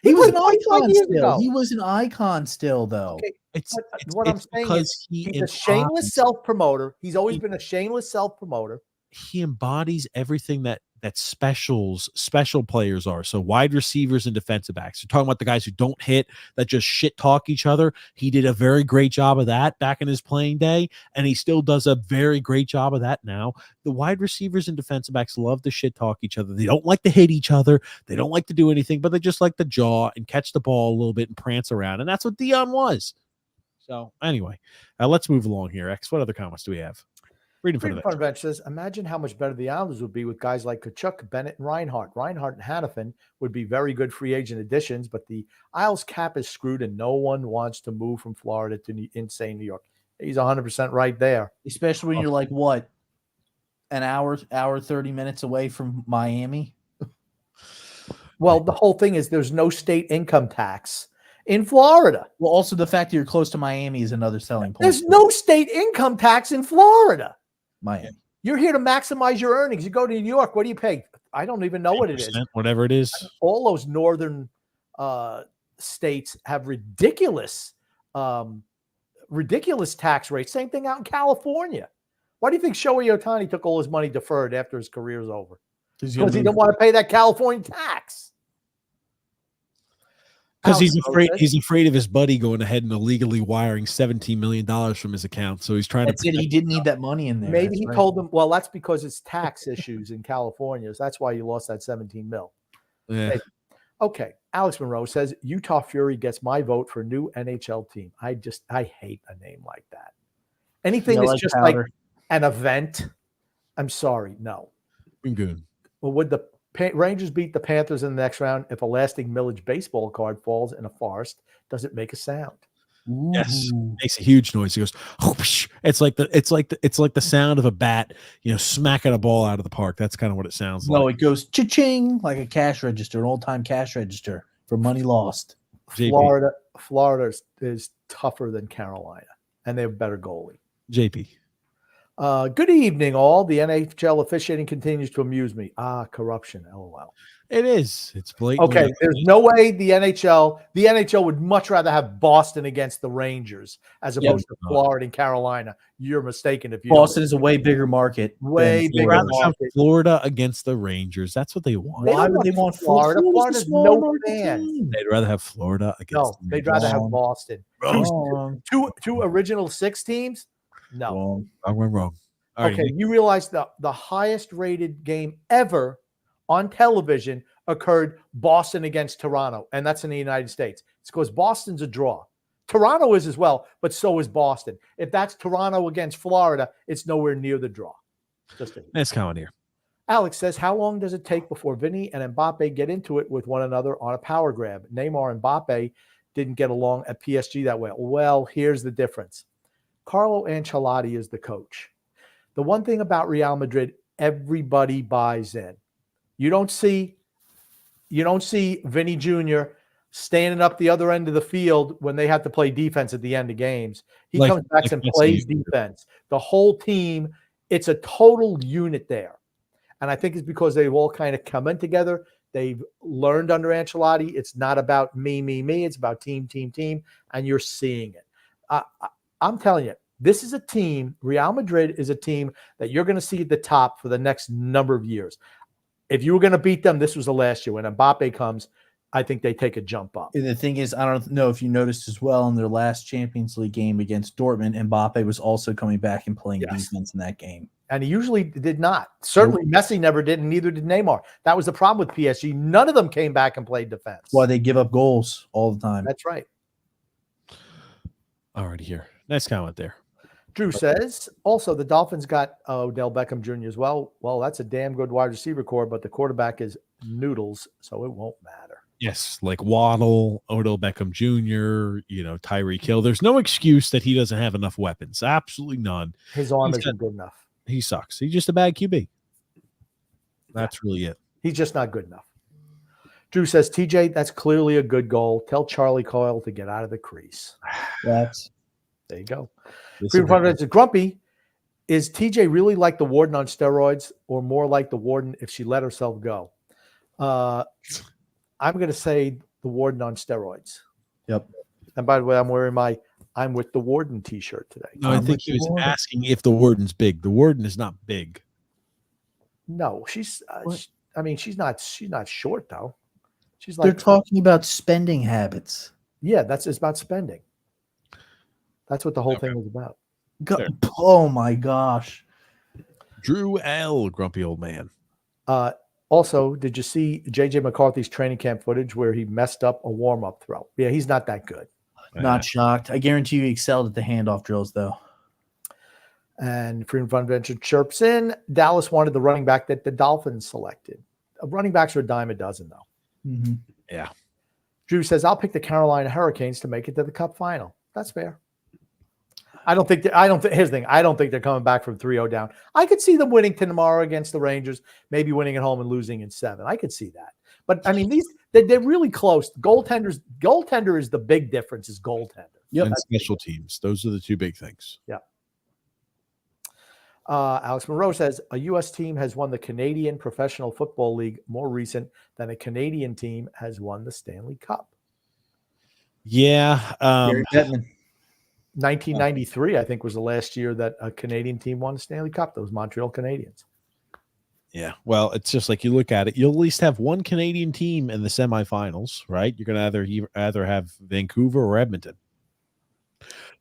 He was played an 25 icon years still. ago. He was an icon still, though. Okay, It's what I'm saying is he's a shameless self-promoter. He's always been a shameless self-promoter. He embodies everything that special players are. So wide receivers and defensive backs. You're talking about the guys who don't hit, that just shit talk each other. He did a very great job of that back in his playing day, and he still does a very great job of that now. The wide receivers and defensive backs love to shit talk each other. They don't like to hit each other. They don't like to do anything, but they just like to jaw and catch the ball a little bit and prance around. And that's what Deion was. So anyway, let's move along here. X, what other comments do we have? Reading from the Freedom Bench says, imagine how much better the Islanders would be with guys like Kachuk, Bennett, and Reinhart. Reinhart and Hannafin would be very good free agent additions, but the Isles cap is screwed and no one wants to move from Florida to insane New York. He's 100% right there. Especially when you're like, what, an hour, 30 minutes away from Miami? Well, the whole thing is there's no state income tax in Florida. Well, also the fact that you're close to Miami is another selling point. There's no state income tax in Florida. Miami. You're here to maximize your earnings. You go to New York, what do you pay? I don't even know what it is. Whatever it is. All those northern states have ridiculous tax rates. Same thing out in California. Why do you think Shohei Ohtani took all his money deferred after his career's over? Because he didn't want to pay that California tax. Because he's afraid of his buddy going ahead and illegally wiring $17 million from his account. So he's trying That's it. He didn't need that money in there. Maybe he told them, well, that's because it's tax issues in California. So that's why you lost that 17 mil. Yeah. Okay. Alex Monroe says Utah Fury gets my vote for new NHL team. I hate a name like that. Anything that's just powder. Like an event. I'm sorry. No. Good. Well, would the Rangers beat the Panthers in the next round if a lasting Millage baseball card falls in a forest? Does it make a sound? Ooh. Yes, it makes a huge noise. He goes, whoosh. It's like the sound of a bat, smacking a ball out of the park. That's kind of what it sounds like. No, it goes cha-ching like a cash register, an old-time cash register for money lost. JP. Florida is tougher than Carolina, and they have a better goalie. JP. Good evening, all. The NHL officiating continues to amuse me. Corruption, LOL. It is. It's blatant. Okay, there's no way the NHL would much rather have Boston against the Rangers as opposed to Florida and Carolina. You're mistaken if you Boston is a way bigger market. Way bigger market. Florida against the Rangers. That's what they want. Why would they want Florida? Florida's no fans. They'd rather have Florida against. No, they'd rather have Boston. Two original 6 teams. No, wrong. Okay, you realize the highest rated game ever on television occurred Boston against Toronto, and that's in the United States. It's because Boston's a draw. Toronto is as well, but so is Boston. If that's Toronto against Florida, it's nowhere near the draw. Nice comment here. Alex says, how long does it take before Vinny and Mbappe get into it with one another on a power grab? Neymar and Mbappe didn't get along at PSG that well. Well, here's the difference. Carlo Ancelotti is the coach. The one thing about Real Madrid, everybody buys in. You don't see Vinny Jr. standing up the other end of the field when they have to play defense at the end of games. He comes back and plays defense. The whole team, it's a total unit there. And I think it's because they've all kind of come in together. They've learned under Ancelotti. It's not about me. It's about team. And you're seeing it. I'm telling you, this is a team, Real Madrid is a team that you're going to see at the top for the next number of years. If you were going to beat them, this was the last year. When Mbappe comes, I think they take a jump up. And the thing is, I don't know if you noticed as well in their last Champions League game against Dortmund, Mbappe was also coming back and playing defense in that game. And he usually did not. Certainly Messi never did, and neither did Neymar. That was the problem with PSG. None of them came back and played defense. Why they give up goals all the time. That's right. Alrighty here. Nice comment there. Drew says, also, the Dolphins got Odell Beckham Jr. as well. Well, that's a damn good wide receiver core, but the quarterback is noodles, so it won't matter. Yes, like Waddle, Odell Beckham Jr., Tyreek Hill. There's no excuse that he doesn't have enough weapons. Absolutely none. His arm isn't good enough. He sucks. He's just a bad QB. That's really it. He's just not good enough. Drew says, TJ, that's clearly a good goal. Tell Charlie Coyle to get out of the crease. There you go. Grumpy, is TJ really like the Warden on steroids or more like the Warden if she let herself go? I'm going to say the Warden on steroids. Yep. And by the way, I'm wearing my I'm with the Warden t-shirt today. No, I think he was asking if the Warden's big. The Warden is not big. No, she's she's not short though. She's like they're talking about spending habits. Yeah, it's about spending. That's what the whole thing was about. Oh my gosh. Drew L, grumpy old man. Also, did you see JJ McCarthy's training camp footage where he messed up a warm-up throw? Yeah, he's not that good. Not shocked. I guarantee you he excelled at the handoff drills, though. And Freedom Fund Venture chirps in. Dallas wanted the running back that the Dolphins selected. Running backs are a dime a dozen, though. Mm-hmm. Yeah. Drew says, I'll pick the Carolina Hurricanes to make it to the Cup final. That's fair. Here's the thing. I don't think they're coming back from 3-0 down. I could see them winning tomorrow against the Rangers, maybe winning at home and losing in 7. I could see that. But I mean, they're really close. Goaltender is the big difference is goaltender. Yep. And special teams. Those are the two big things. Yeah. Alex Monroe says a U.S. team has won the Canadian Professional Football League more recent than a Canadian team has won the Stanley Cup. Yeah. Gary Bettman. 1993, I think, was the last year that a Canadian team won the Stanley Cup. Those Montreal Canadiens. Yeah. Well, it's just like you look at it, you'll at least have one Canadian team in the semifinals, right? You're going to either have Vancouver or Edmonton.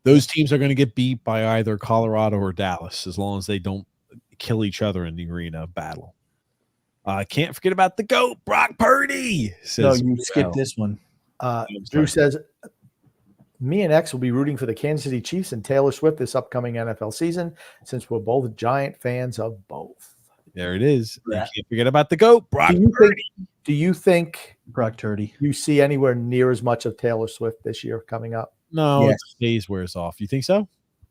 Those teams are going to get beat by either Colorado or Dallas as long as they don't kill each other in the arena battle. Can't forget about the GOAT, Brock Purdy. No, you skipped this one. Drew says, me and X will be rooting for the Kansas City Chiefs and Taylor Swift this upcoming NFL season since we're both giant fans of both. There it is. Yeah. You can't forget about the GOAT, Brock Purdy. Do you think Brock Purdy you see anywhere near as much of Taylor Swift this year coming up? No, Its days wears off. You think so?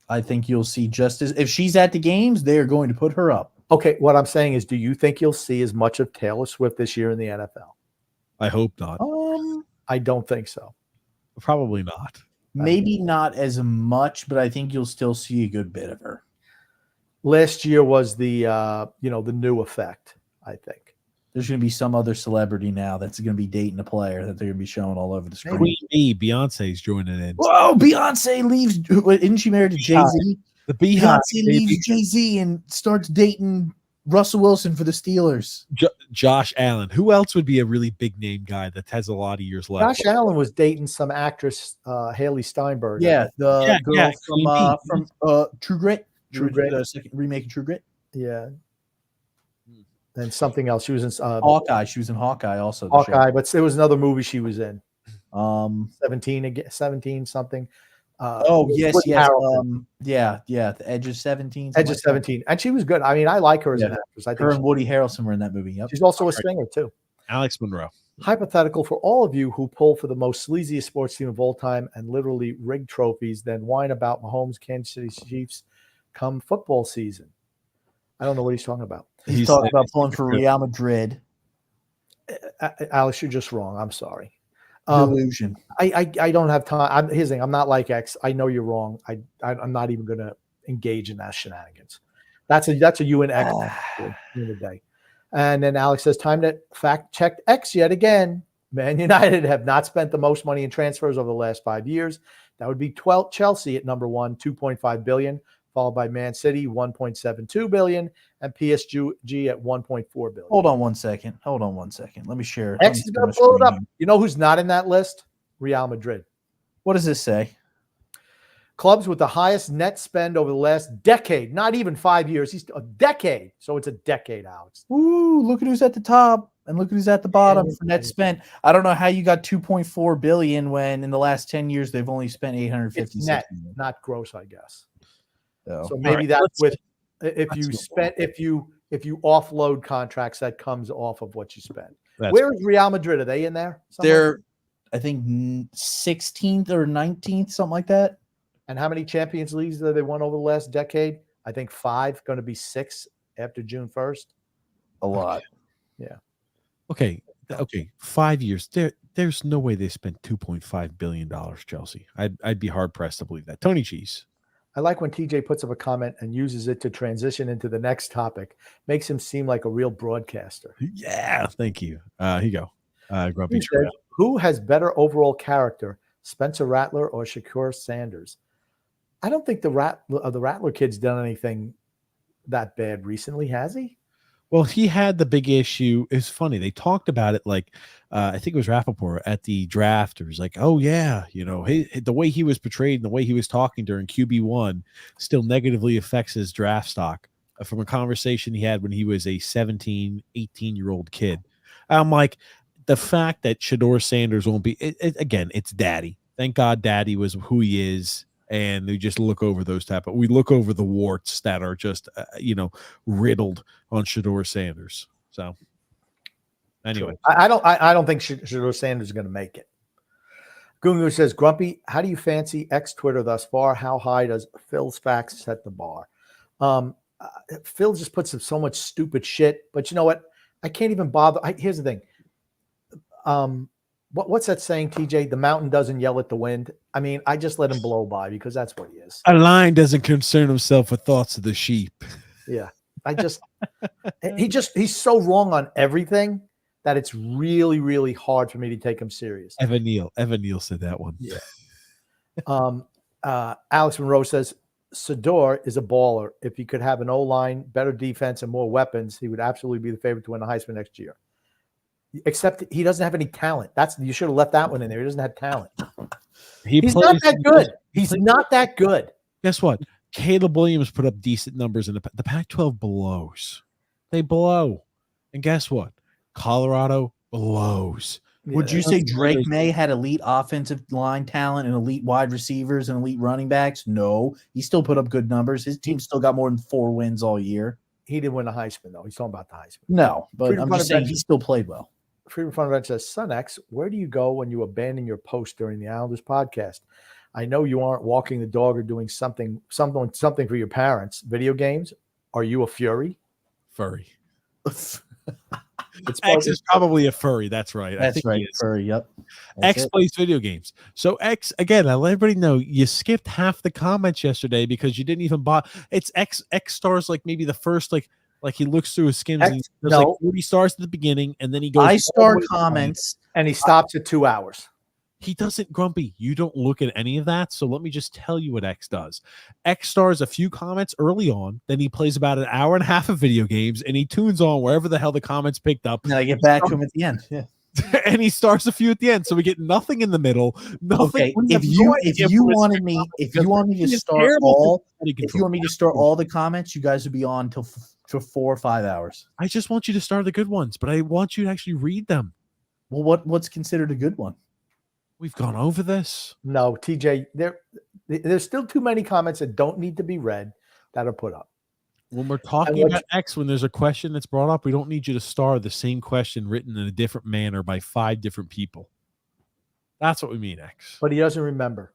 I think you'll see just as if she's at the games, they are going to put her up. Okay, what I'm saying is, do you think you'll see as much of Taylor Swift this year in the NFL? I hope not. I don't think so. Probably not. Maybe not as much, but I think you'll still see a good bit of her. Last year was the the new effect, I think. There's going to be some other celebrity now that's going to be dating a player that they're going to be showing all over the screen. Queen Bee, Beyonce's joining in. Whoa, Beyonce leaves. Isn't she married to Jay-Z? The Beyonce leaves Jay-Z and starts dating Russell Wilson for the Steelers. Josh Allen. Who else would be a really big name guy that has a lot of years left? Josh Allen was dating some actress, Haley Steinberg. Yeah, the girl from True Grit. True Grit. The second remake of True Grit. Yeah. And something else. She was in Hawkeye. She was in Hawkeye also. Hawkeye, but there was another movie she was in. 17 something. Yes. The Edge of 17. Edge of 17. And she was good. I mean, I like her as an actress. I think her and Woody Harrelson were in that movie. Yep. She's also a singer too. Alex Monroe. Hypothetical for all of you who pull for the most sleaziest sports team of all time and literally rig trophies, then whine about Mahomes, Kansas City Chiefs come football season. I don't know what he's talking about. He's talking about pulling for Real Madrid. Alex, you're just wrong. I'm sorry. Delusion. I don't have time. Here's the thing. I'm not like X. I know you're wrong. I'm not even going to engage in that shenanigans. That's a you and X in the day. And then Alex says, time to fact check X yet again. Man United have not spent the most money in transfers over the last 5 years. That would be Chelsea at number 1, 2.5 billion, followed by Man City, 1.72 billion, and PSG at 1.4 billion. Hold on one second. Let me share. X is going to pull it up. You know who's not in that list? Real Madrid. What does this say? Clubs with the highest net spend over the last decade, not even 5 years. He's a decade. So it's a decade, Alex. Ooh, look at who's at the top and look at who's at the bottom for net spend. I don't know how you got 2.4 billion when in the last 10 years they've only spent 850 net, not gross, I guess. So maybe that's with if you offload contracts, that comes off of what you spend. Where is Real Madrid? Are they in there? They're, I think, 16th or 19th, something like that. And how many Champions Leagues have they won over the last decade? I think 5, going to be 6 after June 1st. A lot. Yeah. Okay. 5 years. There's no way they spent $2.5 billion, Chelsea. I'd be hard pressed to believe that. Tony Cheese. I like when TJ puts up a comment and uses it to transition into the next topic. Makes him seem like a real broadcaster. Yeah. Thank you. Here you go. Grumpy. Says, who has better overall character, Spencer Rattler or Shakur Sanders? I don't think the Rattler kid's done anything that bad recently, has he? Well, he had the big issue. It's funny. They talked about it like, I think it was Rappaport at the draft. It was like, oh, yeah, the way he was portrayed and the way he was talking during QB1 still negatively affects his draft stock from a conversation he had when he was a 17, 18-year-old kid. I'm like, the fact that Shedeur Sanders won't be, again, it's daddy. Thank God daddy was who he is. And they just look over those we look over the warts that are just, riddled on Shedeur Sanders. So anyway, I don't think Shedeur Sanders is going to make it. Gungu says, Grumpy, how do you fancy X Twitter thus far? How high does Phil's facts set the bar? Phil just puts up so much stupid shit, but you know what? I can't even bother. Here's the thing. What's that saying, TJ? The mountain doesn't yell at the wind. I mean, I just let him blow by because that's what he is. A lion doesn't concern himself with thoughts of the sheep. Yeah. He's so wrong on everything that it's really, really hard for me to take him serious. Evan Neal said that one. Yeah. Alex Monroe says, Sador is a baller. If he could have an O-line, better defense, and more weapons, he would absolutely be the favorite to win the Heisman next year. Except he doesn't have any talent. You should have left that one in there. He doesn't have talent. He's not that good. He's not that good. Guess what? Caleb Williams put up decent numbers in the Pac-12 blows. They blow. And guess what? Colorado blows. Yeah, would you say Drake May had elite offensive line talent and elite wide receivers and elite running backs? No. He still put up good numbers. His team still got more than 4 wins all year. He didn't win the Heisman, though. He's talking about the Heisman. No, but I'm just saying he still played well. Freedom Fun Event says, Son X, where do you go when you abandon your post during the Islanders podcast? I know you aren't walking the dog or doing something for your parents. Video games? Are you a fury? Furry. X is probably a furry. That's right. That's right. Furry. Yep. X plays video games. So X, again, I let everybody know you skipped half the comments yesterday because you didn't even buy. It's X stars like maybe the first like he looks through his skins. And there's like 40 stars at the beginning, and then he goes. 5-star comments, and he stops at 2 hours. He doesn't, Grumpy. You don't look at any of that. So let me just tell you what X does. X stars a few comments early on, then he plays about an hour and a half of video games, and he tunes on wherever the hell the comments picked up. And I get back to him at the end. Yeah. And he stars a few at the end, so we get nothing in the middle. Nothing. Okay. If you wanted me to start all the comments, you guys would be on till for 4 or 5 hours. I just want you to start the good ones, but I want you to actually read them. Well, what's considered a good one? We've gone over this. No, TJ, there's still too many comments that don't need to be read that are put up. When we're talking about X, when there's a question that's brought up, we don't need you to star the same question written in a different manner by 5 different people. That's what we mean, X. But he doesn't remember.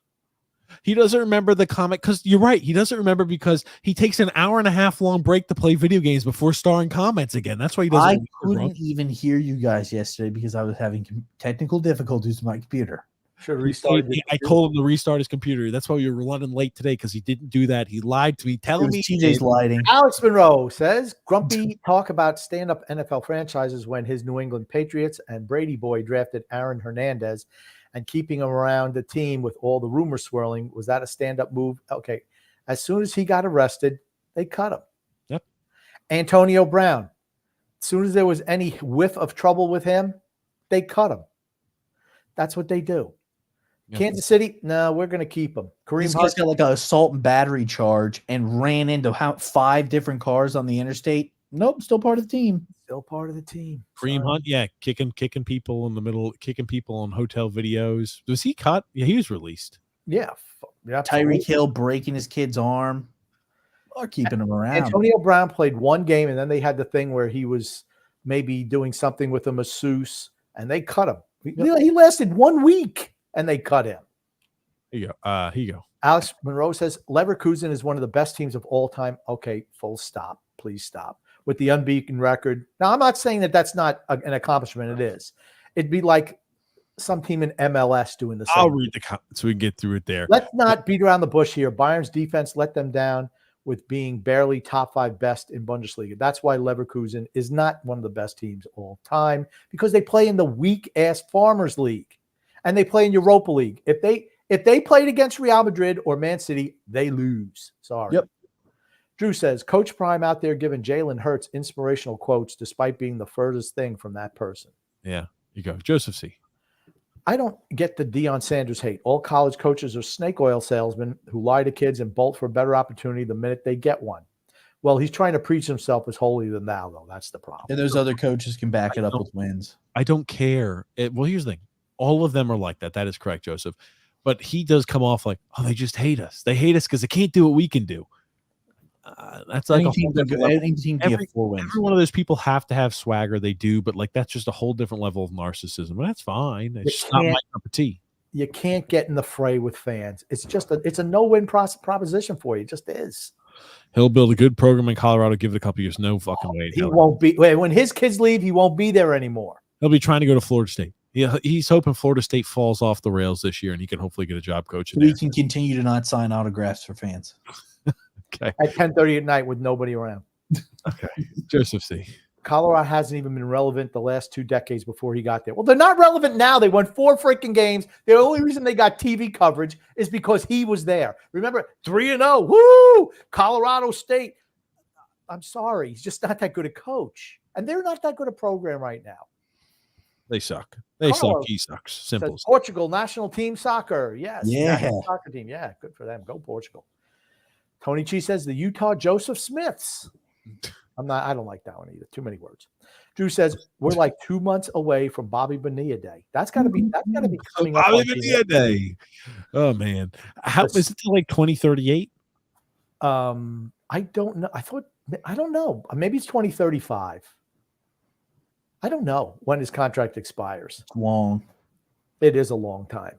He doesn't remember the comment because you're right. He doesn't remember because he takes an hour and a half long break to play video games before starring comments again. That's why he doesn't. I couldn't even hear you guys yesterday because I was having technical difficulties with my computer. Should have restarted. I told him to restart his computer. That's why you're running late today because he didn't do that. He lied to me, telling me TJ's lighting. Alex Monroe says grumpy talk about stand-up NFL franchises when his New England Patriots and Brady boy drafted Aaron Hernandez and keeping him around the team with all the rumors swirling. Was that a stand-up move? Okay. As soon as he got arrested, they cut him. Yep. Antonio Brown. As soon as there was any whiff of trouble with him, they cut him. That's what they do. Yep. Kansas City, no, we're going to keep him. This guy's got like an assault and battery charge and ran into 5 different cars on the interstate. Nope, still part of the team. Still part of the team. Kareem Hunt, yeah, kicking people in the middle, kicking people on hotel videos. Was he cut? Yeah, he was released. Yeah. Tyreek Hill breaking his kid's arm. Or keeping him around. Antonio Brown played one game, and then they had the thing where he was maybe doing something with a masseuse, and they cut him. He lasted 1 week, and they cut him. Here you go. Alex Monroe says Leverkusen is one of the best teams of all time. Okay, full stop. Please stop. With the unbeaten record. Now, I'm not saying that that's not an accomplishment. It is. It'd be like some team in MLS doing the same. I'll read the comments so we can get through it there. Let's not beat around the bush here. Bayern's defense let them down with being barely top 5 best in Bundesliga. That's why Leverkusen is not one of the best teams all time, because they play in the weak-ass Farmers League, and they play in Europa League. If they played against Real Madrid or Man City, they lose. Sorry. Yep. Drew says, Coach Prime out there giving Jalen Hurts inspirational quotes despite being the furthest thing from that person. Yeah, you go. Joseph C. I don't get the Deion Sanders hate. All college coaches are snake oil salesmen who lie to kids and bolt for a better opportunity the minute they get one. Well, he's trying to preach himself as holier than thou, though. That's the problem. And those other coaches can back it up with wins. I don't care. Well, here's the thing. All of them are like that. That is correct, Joseph. But he does come off like, oh, they just hate us. They hate us because they can't do what we can do. That's like every one of those people have to have swagger. They do, but like that's just a whole different level of narcissism. But that's fine. It's just not my cup of tea. You can't get in the fray with fans. It's just it's a no-win proposition for you. It just is. He'll build a good program in Colorado. Give it a couple years. No fucking way. He won't be. When his kids leave, he won't be there anymore. He'll be trying to go to Florida State. Yeah, he's hoping Florida State falls off the rails this year, and he can hopefully get a job coaching. We can continue to not sign autographs for fans. Okay. At 10:30 at night with nobody around. Okay. Joseph C. Colorado hasn't even been relevant the last 2 decades before he got there. Well, they're not relevant now. They won 4 freaking games. The only reason they got TV coverage is because he was there. Remember, 3-0. Woo! Colorado State. I'm sorry. He's just not that good a coach. And they're not that good a program right now. They suck. They suck. He sucks. Simple. Portugal national team soccer. Yes. Yeah. National soccer team. Yeah. Good for them. Go Portugal. Tony Chi says the Utah Joseph Smiths. I don't like that one either. Too many words. Drew says we're like 2 months away from Bobby Bonilla Day. That's gotta be coming up. Bobby Bonilla Day. Oh man. How is it till like 2038? I don't know. I don't know. Maybe it's 2035. I don't know when his contract expires. It's long. It is a long time.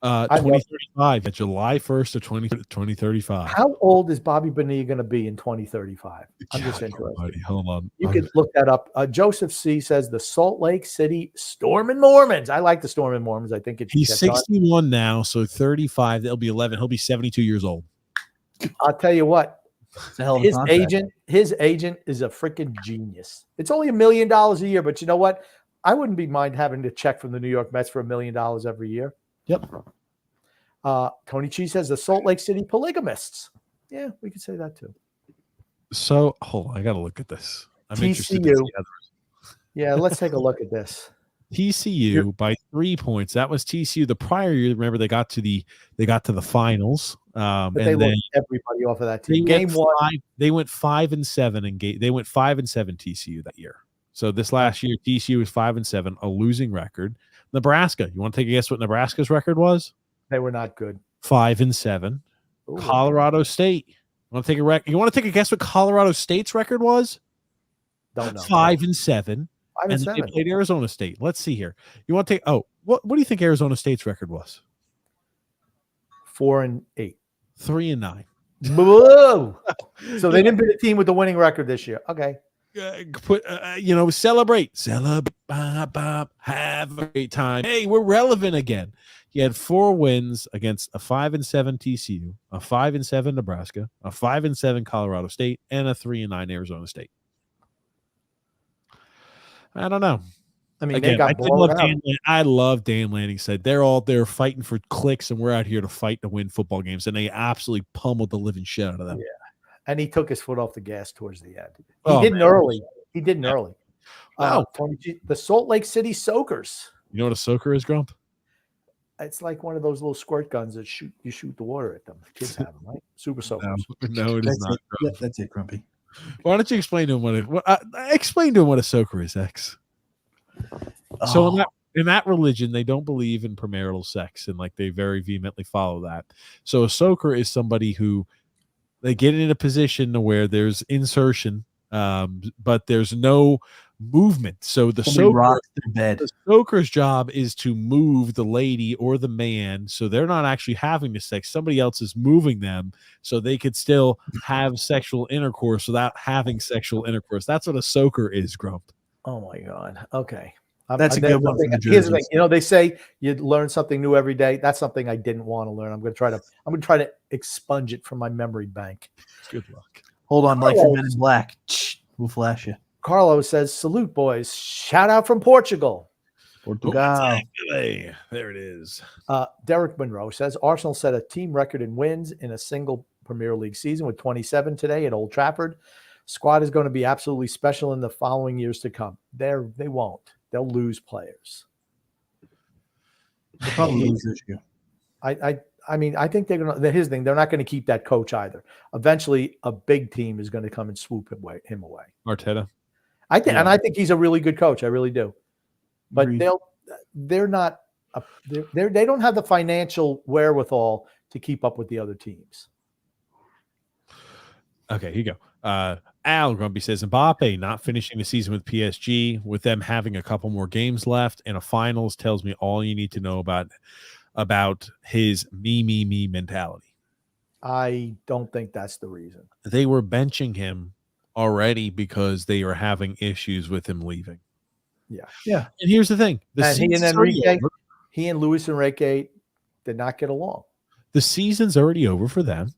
2035, July 1st of 2035. How old is Bobby Bonilla going to be in 2035? I'm just interested. Buddy, hold on. You can look that up. Joseph C. says the Salt Lake City Storm and Mormons. I like the Storm and Mormons. I think he's 61 now, so 35. That'll be 11. He'll be 72 years old. I'll tell you what. His agent is a freaking genius. It's only $1 million a year, but you know what? I wouldn't be mind having to check from the New York Mets for $1 million every year. Yep. Tony Cheese says the Salt Lake City polygamists. Yeah, we could say that too. So hold on, I got to look at this. I'm interested. Yeah, let's take a look at this. TCU by 3 points. That was TCU the prior year. Remember, they got to the finals. But they looked everybody off of that team. Game 1, they went 5-7 and they went 5-7 TCU that year. So this last year, TCU was 5-7, a losing record. Nebraska. You want to take a guess what Nebraska's record was? They were not good. 5-7. Colorado State Want to take a You want to take a guess what Colorado State's record was? Don't know. 5-7. 5 and And 7. they played Arizona State. Let's see here. You want to take? Oh, what do you think Arizona State's record was? 4 and 8. 3-9. Whoa! So they didn't beat a team with the winning record this year. Okay. Celebrate, have a great time. Hey, we're relevant again. He had 4 wins against a 5-7 TCU, a 5-7 Nebraska, a 5-7 Colorado State, and a 3-9 Arizona State. I don't know. I mean, Again, they got blown out. I love Dan Lanning said they're fighting for clicks, and we're out here to fight to win football games, and they absolutely pummeled the living shit out of them. Yeah. And he took his foot off the gas towards the end. Oh, He didn't early. Wow. The Salt Lake City Soakers. You know what a soaker is, Grump? It's like one of those little squirt guns that you shoot the water at them. Kids have them, right? Super Soakers. No, it is not. Yeah, that's it, Grumpy. Why don't you explain to him explain to him what a soaker is, X? So in that religion, they don't believe in premarital sex, and like they very vehemently follow that. So a soaker is somebody who they get in a position to where there's insertion, but there's no movement. So the soaker's job is to move the lady or the man, so they're not actually having the sex. Somebody else is moving them, so they could still have sexual intercourse without having sexual intercourse. That's what a soaker is, Grump. Oh my God. Okay. That's a good one. Here's the thing. They say you learn something new every day. That's something I didn't want to learn. I'm going to try to expunge it from my memory bank. Good luck. Hold on, like for Men in Black. We'll flash you. Carlos says, "Salute, boys! Shout out from Portugal." Portugal. There it is. Derek Monroe says Arsenal set a team record in wins in a single Premier League season with 27 today at Old Trafford. Squad is going to be absolutely special in the following years to come. They won't. They'll lose players. They'll probably lose this year. I mean, I think they're going to. Here's the thing: they're not going to keep that coach either. Eventually, a big team is going to come and swoop him away. Arteta. I think, and I think he's a really good coach. I really do. But Agreed. they're not. They don't have the financial wherewithal to keep up with the other teams. Okay, here you go. Al Grumpy says Mbappe not finishing the season with PSG, with them having a couple more games left and a finals, tells me all you need to know about his me mentality. I don't think that's the reason. They were benching him already because they were having issues with him leaving. Yeah. And here's the thing: he and Luis Enrique did not get along. The season's already over for them.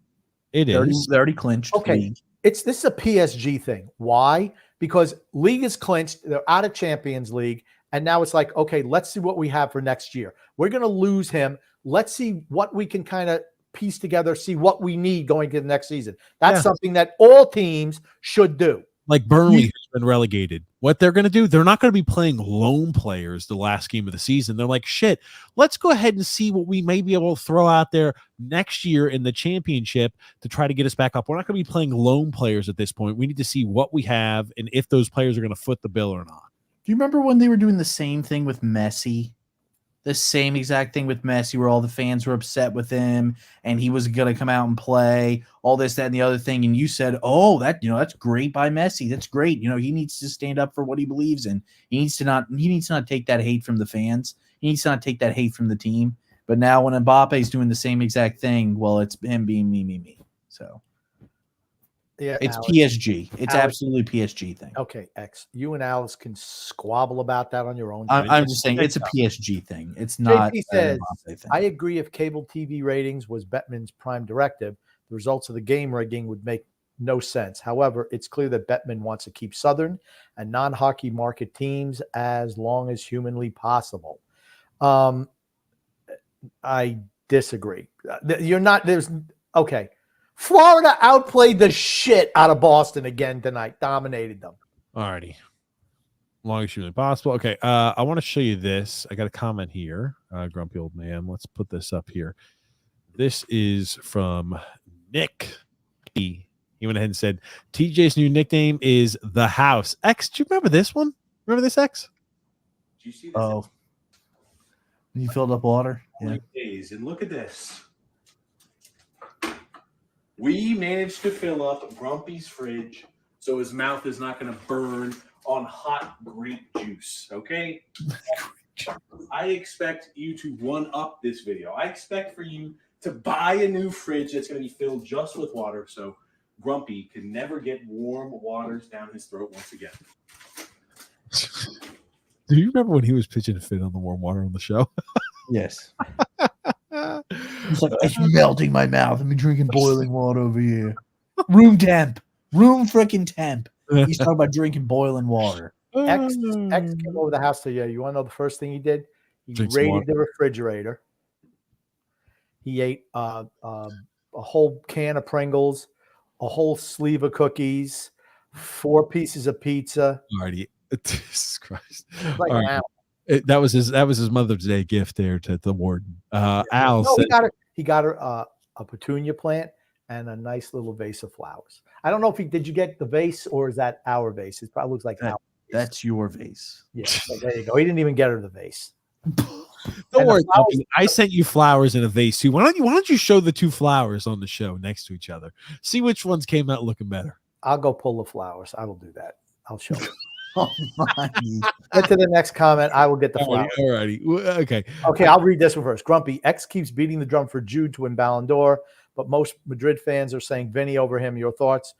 It is. They're already clinched. Okay. This is a PSG thing. Why? Because league is clinched. They're out of Champions League. And now it's like, okay, let's see what we have for next year. We're going to lose him. Let's see what we can kind of piece together, see what we need going to the next season. That's something that all teams should do. Like Burnley has been relegated. What they're going to do, they're not going to be playing lone players the last game of the season. They're like, shit, let's go ahead and see what we may be able to throw out there next year in the championship to try to get us back up. We're not going to be playing lone players at this point. We need to see what we have and if those players are going to foot the bill or not. Do you remember when they were doing the same thing with Messi? The same exact thing with Messi, where all the fans were upset with him and he was going to come out and play all this, that, and the other thing. And you said, oh, that's great by Messi. That's great. He needs to stand up for what he believes in. He needs to not take that hate from the fans. He needs to not take that hate from the team. But now when Mbappe is doing the same exact thing, well, it's him being me. So yeah, it's Alex, PSG. It's absolutely PSG thing. Okay, X. You and Alice can squabble about that on your own. I'm just saying it's a PSG thing. It's not. JP says, thing. I agree. If cable TV ratings was Bettman's prime directive, the results of the game rigging would make no sense. However, it's clear that Bettman wants to keep Southern and non-hockey market teams as long as humanly possible. I disagree. You're not. There's okay. Florida outplayed the shit out of Boston again tonight. Dominated them. Alrighty. Long as humanly possible. Okay. I want to show you this. I got a comment here. Grumpy old man. Let's put this up here. This is from Nick. He went ahead and said, TJ's new nickname is The House. X, do you remember this one? Remember this, X? Did you see this? Oh. When you filled up water? Yeah. Days, and look at this. We managed to fill up Grumpy's fridge so his mouth is not going to burn on hot grape juice, okay? I expect you to one-up this video. I expect for you to buy a new fridge that's going to be filled just with water so Grumpy can never get warm waters down his throat once again. Do you remember when he was pitching a fit on the warm water on the show? Yes. He's like, it's melting my mouth. I'm drinking boiling water over here. Room temp. Room freaking temp. He's talking about drinking boiling water. X came over the house today. You want to know the first thing he did? He Drink some raided water. the refrigerator. He ate a whole can of Pringles, a whole sleeve of cookies, 4 pieces of pizza. Alrighty. Jesus Christ. Like, All right. wow. That was his Mother's Day gift there to the warden. Al No, said, he got her a petunia plant and a nice little vase of flowers. I don't know if did you get the vase or is that our vase? It probably looks like our vase. That's your vase. Yeah, so there you go. He didn't even get her the vase. don't worry, Grumpy, I sent you flowers in a vase too. Why don't you show the 2 flowers on the show next to each other? See which ones came out looking better. I'll go pull the flowers. I will do that. I'll show you. Oh my. Get to the next comment. I will get the flowers. Alrighty. Okay. Okay, I'll read this one first. Grumpy, X keeps beating the drum for Jude to win Ballon d'Or, but most Madrid fans are saying Vinny over him. Your thoughts?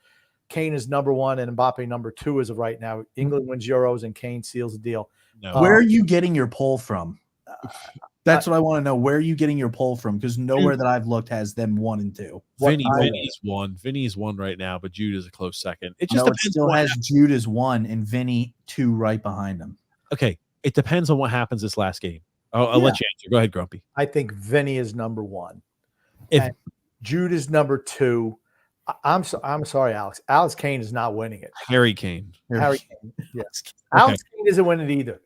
Kane is number 1 and Mbappe number 2 as of right now. England wins Euros and Kane seals the deal. No. Where are you getting your poll from? That's what I want to know. Where are you getting your poll from? Because nowhere that I've looked has them 1 and 2. Vinny's 1. Vinny's 1 right now, but Jude is a close second. It just It depends. still has Jude as 1 and Vinny 2 right behind him. Okay, it depends on what happens this last game. I'll let you answer. Go ahead, Grumpy. I think Vinny is number 1. If and Jude is number 2. I'm sorry, Alex. Alex Kane is not winning it. Harry Kane. Harry Kane. Yes. Okay. Alex Kane isn't winning it either.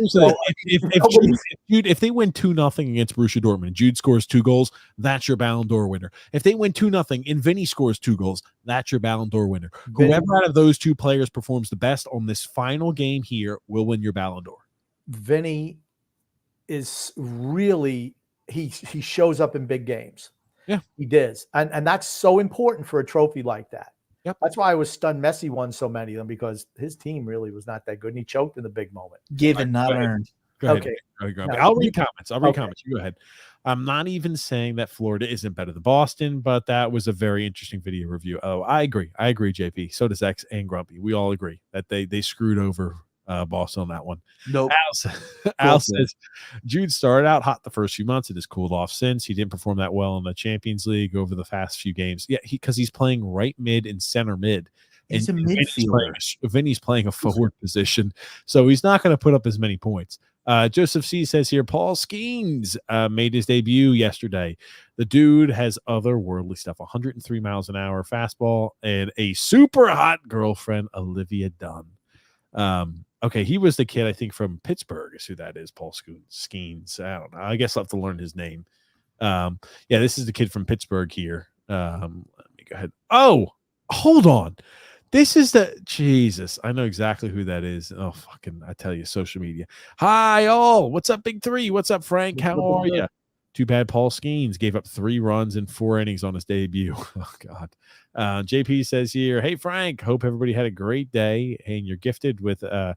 So if they win 2-0 against Borussia Dortmund, Jude scores 2 goals, that's your Ballon d'Or winner. If they win 2-0 and Vinny scores 2 goals, that's your Ballon d'Or winner. Whoever out of those 2 players performs the best on this final game here will win your Ballon d'Or. Vinny is really he shows up in big games. Yeah, he does, and that's so important for a trophy like that. Yep. That's why I was stunned Messi won so many of them because his team really was not that good, and he choked in the big moment. Given, not earned. Go ahead. Okay. Go ahead, Grumpy. No, I'll read comments. okay. Comments. You go ahead. I'm not even saying that Florida isn't better than Boston, but that was a very interesting video review. Oh, I agree. I agree, JP. So does X and Grumpy. We all agree that they screwed over Boston on that one. Nope. Al says Jude started out hot the first few months. It has cooled off since. He didn't perform that well in the Champions League over the past few games. Yeah, because he's playing right mid and center mid. He's a midfielder. Vinny's playing a forward position, so he's not going to put up as many points. Joseph C says here, Paul Skeens made his debut yesterday. The dude has otherworldly stuff, 103 miles an hour fastball, and a super hot girlfriend, Olivia Dunn. Okay, he was the kid, I think, from Pittsburgh is who that is, Paul Skeens. I don't know. I guess I'll have to learn his name. Yeah, this is the kid from Pittsburgh here. Let me go ahead. Oh, hold on. This is the Jesus. I know exactly who that is. Oh, fucking, I tell you, social media. Hi, all. What's up, Big 3? What's up, Frank? How are you? Too bad Paul Skeens gave up 3 runs in 4 innings on his debut. Oh, God. JP says here, hey, Frank, hope everybody had a great day and you're gifted with a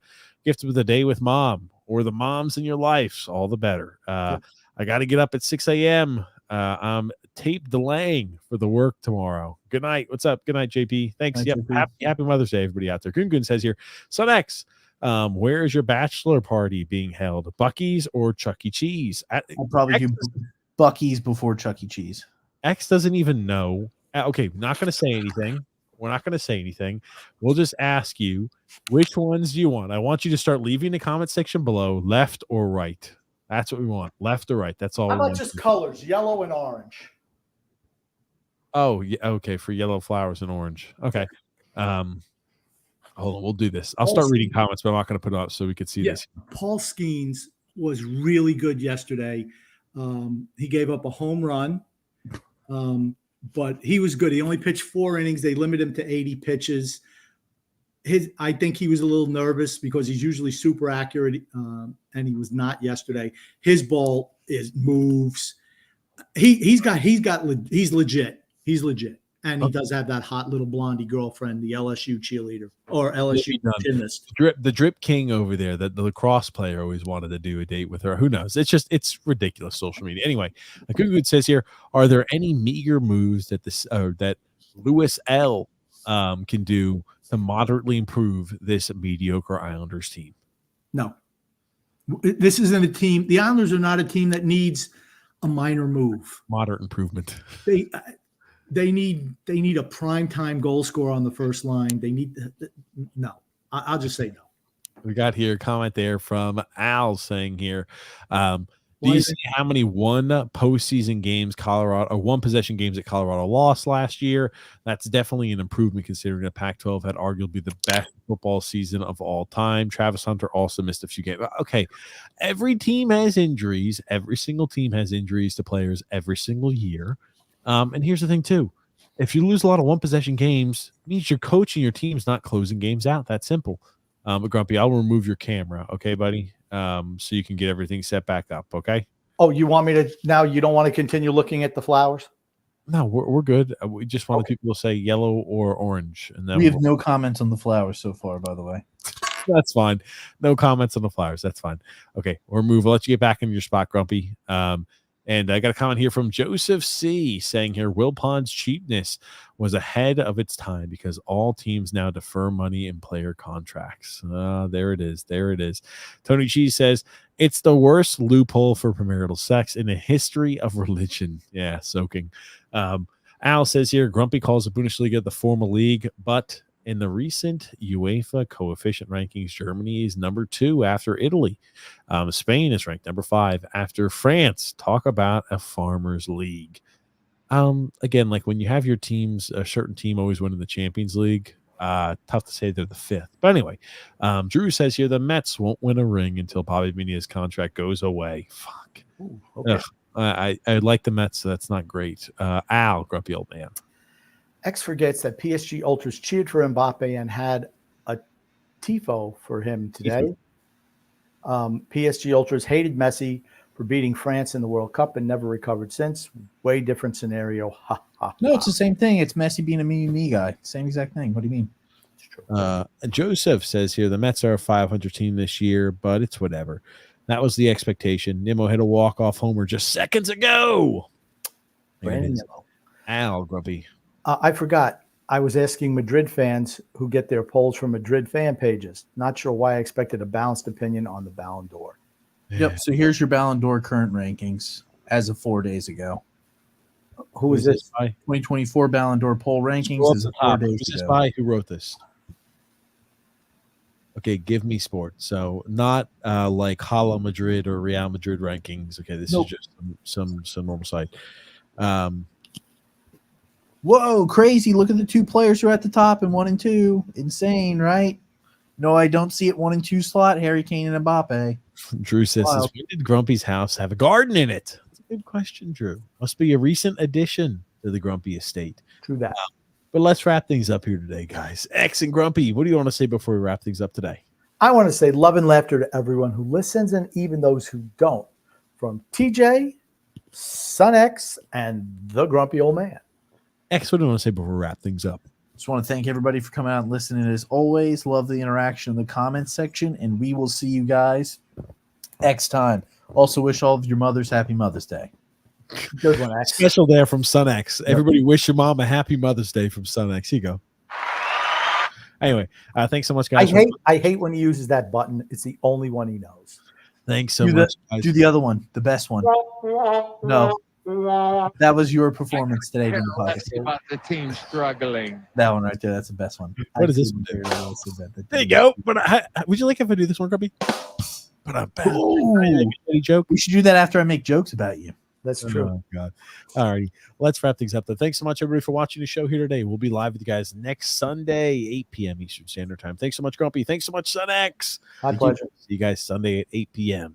day with mom or the moms in your life. All the better. I got to get up at 6 a.m. I'm tape delaying for the work tomorrow. Good night. What's up? Good night, JP. Thanks. Night, Yep. JP. Happy Mother's Day, everybody out there. Gungun says here, Son X, where is your bachelor party being held? Buc-ee's or Chuck E. Cheese? I'll probably do Buc-ee's before Chuck E. Cheese. X doesn't even know. Okay, not going to say anything. We're not going to say anything. We'll just ask you, which ones do you want? I want you to start leaving the comment section below, left or right. That's what we want, left or right. That's all. How about just colors, yellow and orange? Oh, yeah. Okay, for yellow flowers and orange. Okay. Hold on, we'll do this. I'll start reading comments, but I'm not going to put it up so we could see this. Paul Skeens was really good yesterday. He gave up a home run, but he was good. He only pitched 4 innings. They limited him to 80 pitches. I think he was a little nervous because he's usually super accurate, and he was not yesterday. His ball moves. He's legit. He's legit. And he does have that hot little blondie girlfriend, the LSU cheerleader or LSU Maybe gymnast. the drip king over there, that the lacrosse player always wanted to do a date with her. Who knows? It's ridiculous social media. Anyway, Good says here, are there any meager moves that that Lewis L can do to moderately improve this mediocre Islanders team? No, this isn't a team. The Islanders are not a team that needs a minor move. Moderate improvement. They need a primetime goal scorer on the first line. They need no. I'll just say no. We got here a comment there from Al saying here, do you see how many one possession games that Colorado lost last year? That's definitely an improvement considering the Pac-12 had arguably the best football season of all time. Travis Hunter also missed a few games. Okay, every team has injuries. Every single team has injuries to players every single year. And here's the thing too. If you lose a lot of one possession games, it means your coach and your team's not closing games out. That's simple. Grumpy, I'll remove your camera, okay, buddy? So you can get everything set back up, okay? Oh, you want me to now? You don't want to continue looking at the flowers? No, we're good. We just wanted people to say yellow or orange, and then We have no comments on the flowers so far, by the way. that's fine. No comments on the flowers. That's fine. Okay, we'll move. I'll let you get back in your spot, Grumpy. And I got a comment here from Joseph C. saying here, Wilpond's cheapness was ahead of its time because all teams now defer money in player contracts. There it is. There it is. Tony Cheese says, it's the worst loophole for premarital sex in the history of religion. Yeah, soaking. Al says here, Grumpy calls the Bundesliga the formal league, but in the recent UEFA coefficient rankings, Germany is number 2 after Italy. Spain is ranked number 5 after France. Talk about a farmers league. Again, like when you have your teams, a certain team always winning the Champions League, tough to say they're the 5th. But anyway, Drew says here the Mets won't win a ring until Bobby Mina's contract goes away. Fuck. Ooh, okay. I like the Mets, so that's not great. Al, grumpy old man. X forgets that PSG Ultras cheered for Mbappe and had a tifo for him today. PSG Ultras hated Messi for beating France in the World Cup and never recovered since. Way different scenario. Ha, ha, No, it's the same thing. It's Messi being a me guy. Same exact thing. What do you mean? It's true. Joseph says here the Mets are a 500 team this year, but it's whatever. That was the expectation. Nimmo hit a walk-off homer just seconds ago. Brandon Nimmo. Al, grumpy. I forgot. I was asking Madrid fans who get their polls from Madrid fan pages. Not sure why I expected a balanced opinion on the Ballon d'Or. Yep. So here's your Ballon d'Or current rankings as of 4 days ago. Who is this? 2024 Ballon d'Or poll rankings is 4 days Who's this ago. by? Who wrote this? Okay, give me sports. So not like Hala Madrid or Real Madrid rankings. Okay, this is just some normal site. Whoa, crazy. Look at the 2 players who are at the top and 1 and 2. Insane, right? No, I don't see it 1 and 2 slot. Harry Kane and Mbappe. Drew says, Wow. when did Grumpy's house have a garden in it? That's a good question, Drew. Must be a recent addition to the Grumpy estate. True that. But let's wrap things up here today, guys. X and Grumpy, what do you want to say before we wrap things up today? I want to say love and laughter to everyone who listens and even those who don't. From TJ, Son X, and the Grumpy Old Man. X, what do you want to say before we wrap things up? Just want to thank everybody for coming out and listening. As always, love the interaction in the comments section, and we will see you guys next time. Also, wish all of your mothers happy Mother's Day. Good one, X. Special there from Son X. Everybody wish your mom a happy Mother's Day from Son X. Here you go. Anyway, thanks so much, guys. I hate when he uses that button. It's the only one he knows. Thanks so much, guys. Do the other one, the best one. No. That was your performance today during the podcast. About the team struggling. That one right there. That's the best one. What is this one do? There you go. But would you like if I do this one, Grumpy? But any joke? We should do that after I make jokes about you. That's true. Oh, God. All righty. Let's wrap things up, though. Thanks so much, everybody, for watching the show here today. We'll be live with you guys next Sunday, 8 p.m. Eastern Standard Time. Thanks so much, Grumpy. Thanks so much, Son X. My pleasure. See you guys Sunday at 8 p.m.